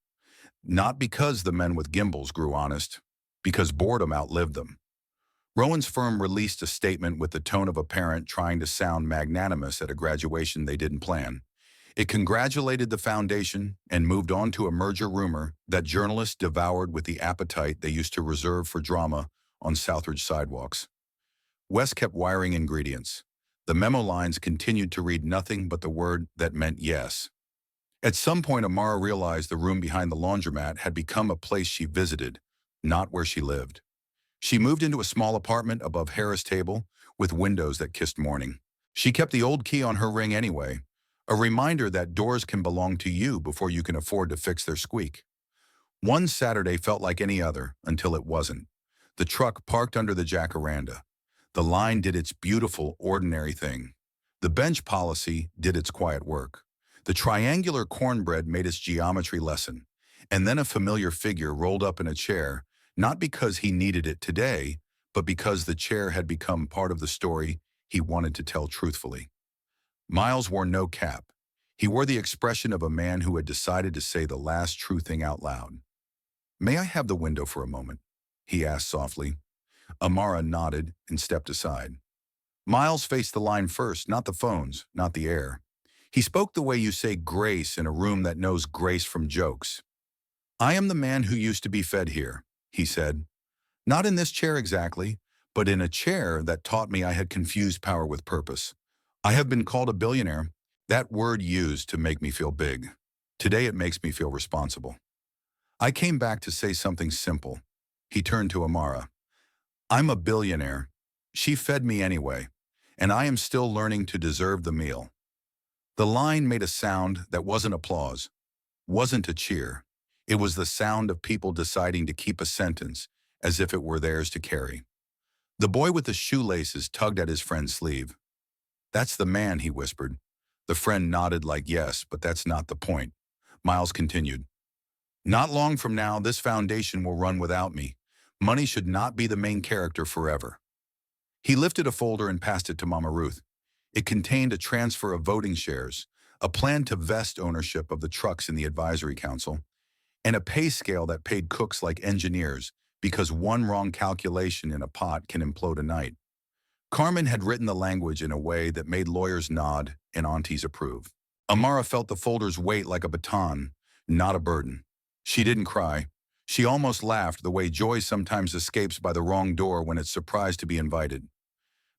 Not because the men with gimbals grew honest, because boredom outlived them. Rowan's firm released a statement with the tone of a parent trying to sound magnanimous at a graduation they didn't plan. It congratulated the foundation and moved on to a merger rumor that journalists devoured with the appetite they used to reserve for drama on Southridge sidewalks. Wes kept wiring ingredients. The memo lines continued to read nothing but the word that meant yes. At some point, Amara realized the room behind the laundromat had become a place she visited, not where she lived. She moved into a small apartment above Harris Table with windows that kissed morning. She kept the old key on her ring anyway, a reminder that doors can belong to you before you can afford to fix their squeak. One Saturday felt like any other until it wasn't. The truck parked under the jacaranda. The line did its beautiful, ordinary thing. The bench policy did its quiet work. The triangular cornbread made its geometry lesson, and then a familiar figure rolled up in a chair, not because he needed it today, but because the chair had become part of the story he wanted to tell truthfully. Miles wore no cap. He wore the expression of a man who had decided to say the last true thing out loud. "May I have the window for a moment?" he asked softly. Amara nodded and stepped aside. Miles faced the line first, not the phones, not the air. He spoke the way you say grace in a room that knows grace from jokes. "I am the man who used to be fed here," he said. "Not in this chair exactly, but in a chair that taught me I had confused power with purpose. I have been called a billionaire, that word used to make me feel big. Today it makes me feel responsible. I came back to say something simple." He turned to Amara. "I'm a billionaire. She fed me anyway, and I am still learning to deserve the meal." The line made a sound that wasn't applause, wasn't a cheer. It was the sound of people deciding to keep a sentence as if it were theirs to carry. The boy with the shoelaces tugged at his friend's sleeve. "That's the man," he whispered. The friend nodded like yes, but that's not the point. Miles continued. "Not long from now, this foundation will run without me. Money should not be the main character forever." He lifted a folder and passed it to Mama Ruth. It contained a transfer of voting shares, a plan to vest ownership of the trucks in the advisory council, and a pay scale that paid cooks like engineers because one wrong calculation in a pot can implode a night. Carmen had written the language in a way that made lawyers nod and aunties approve. Amara felt the folder's weight like a baton, not a burden. She didn't cry. She almost laughed the way joy sometimes escapes by the wrong door when it's surprised to be invited.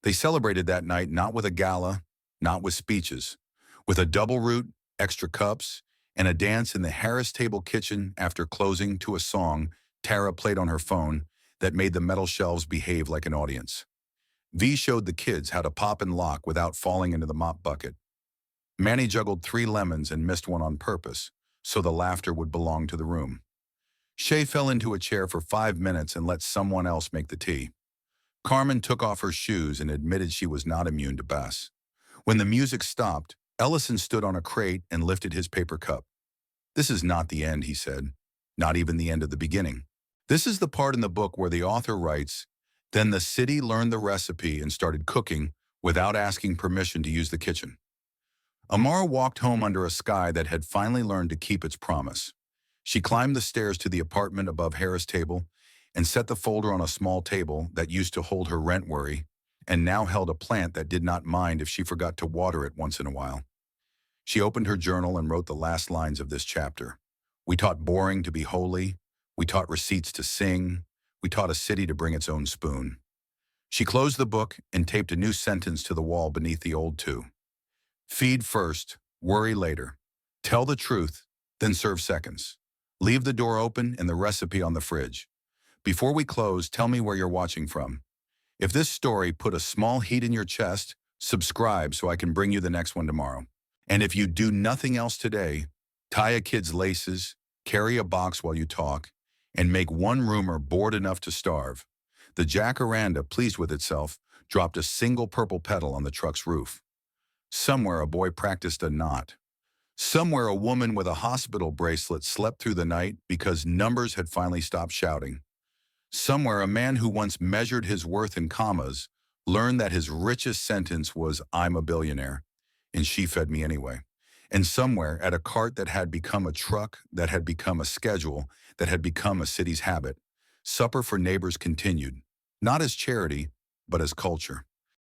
They celebrated that night not with a gala, not with speeches, with a double root, extra cups, and a dance in the Harris Table kitchen after closing to a song Tara played on her phone that made the metal shelves behave like an audience. V showed the kids how to pop and lock without falling into the mop bucket. Manny juggled 3 lemons and missed one on purpose, so the laughter would belong to the room. Shay fell into a chair for 5 minutes and let someone else make the tea. Carmen took off her shoes and admitted she was not immune to bass. When the music stopped, Ellison stood on a crate and lifted his paper cup. "This is not the end," he said. "Not even the end of the beginning. This is the part in the book where the author writes, 'Then the city learned the recipe and started cooking without asking permission to use the kitchen.'" Amara walked home under a sky that had finally learned to keep its promise. She climbed the stairs to the apartment above Harris' table and set the folder on a small table that used to hold her rent worry and now held a plant that did not mind if she forgot to water it once in a while. She opened her journal and wrote the last lines of this chapter. "We taught boring to be holy. We taught receipts to sing. We taught a city to bring its own spoon." She closed the book and taped a new sentence to the wall beneath the old two. "Feed first, worry later. Tell the truth, then serve seconds. Leave the door open and the recipe on the fridge. Before we close, tell me where you're watching from. If this story put a small heat in your chest, subscribe so I can bring you the next one tomorrow. And if you do nothing else today, tie a kid's laces, carry a box while you talk, and make one roomer bored enough to starve." The jacaranda, pleased with itself, dropped a single purple petal on the truck's roof. Somewhere a boy practiced a knot. Somewhere a woman with a hospital bracelet slept through the night because numbers had finally stopped shouting. Somewhere a man who once measured his worth in commas learned that his richest sentence was, "I'm a billionaire, and she fed me anyway." And somewhere at a cart that had become a truck, that had become a schedule, that had become a city's habit, supper for neighbors continued, not as charity, but as culture.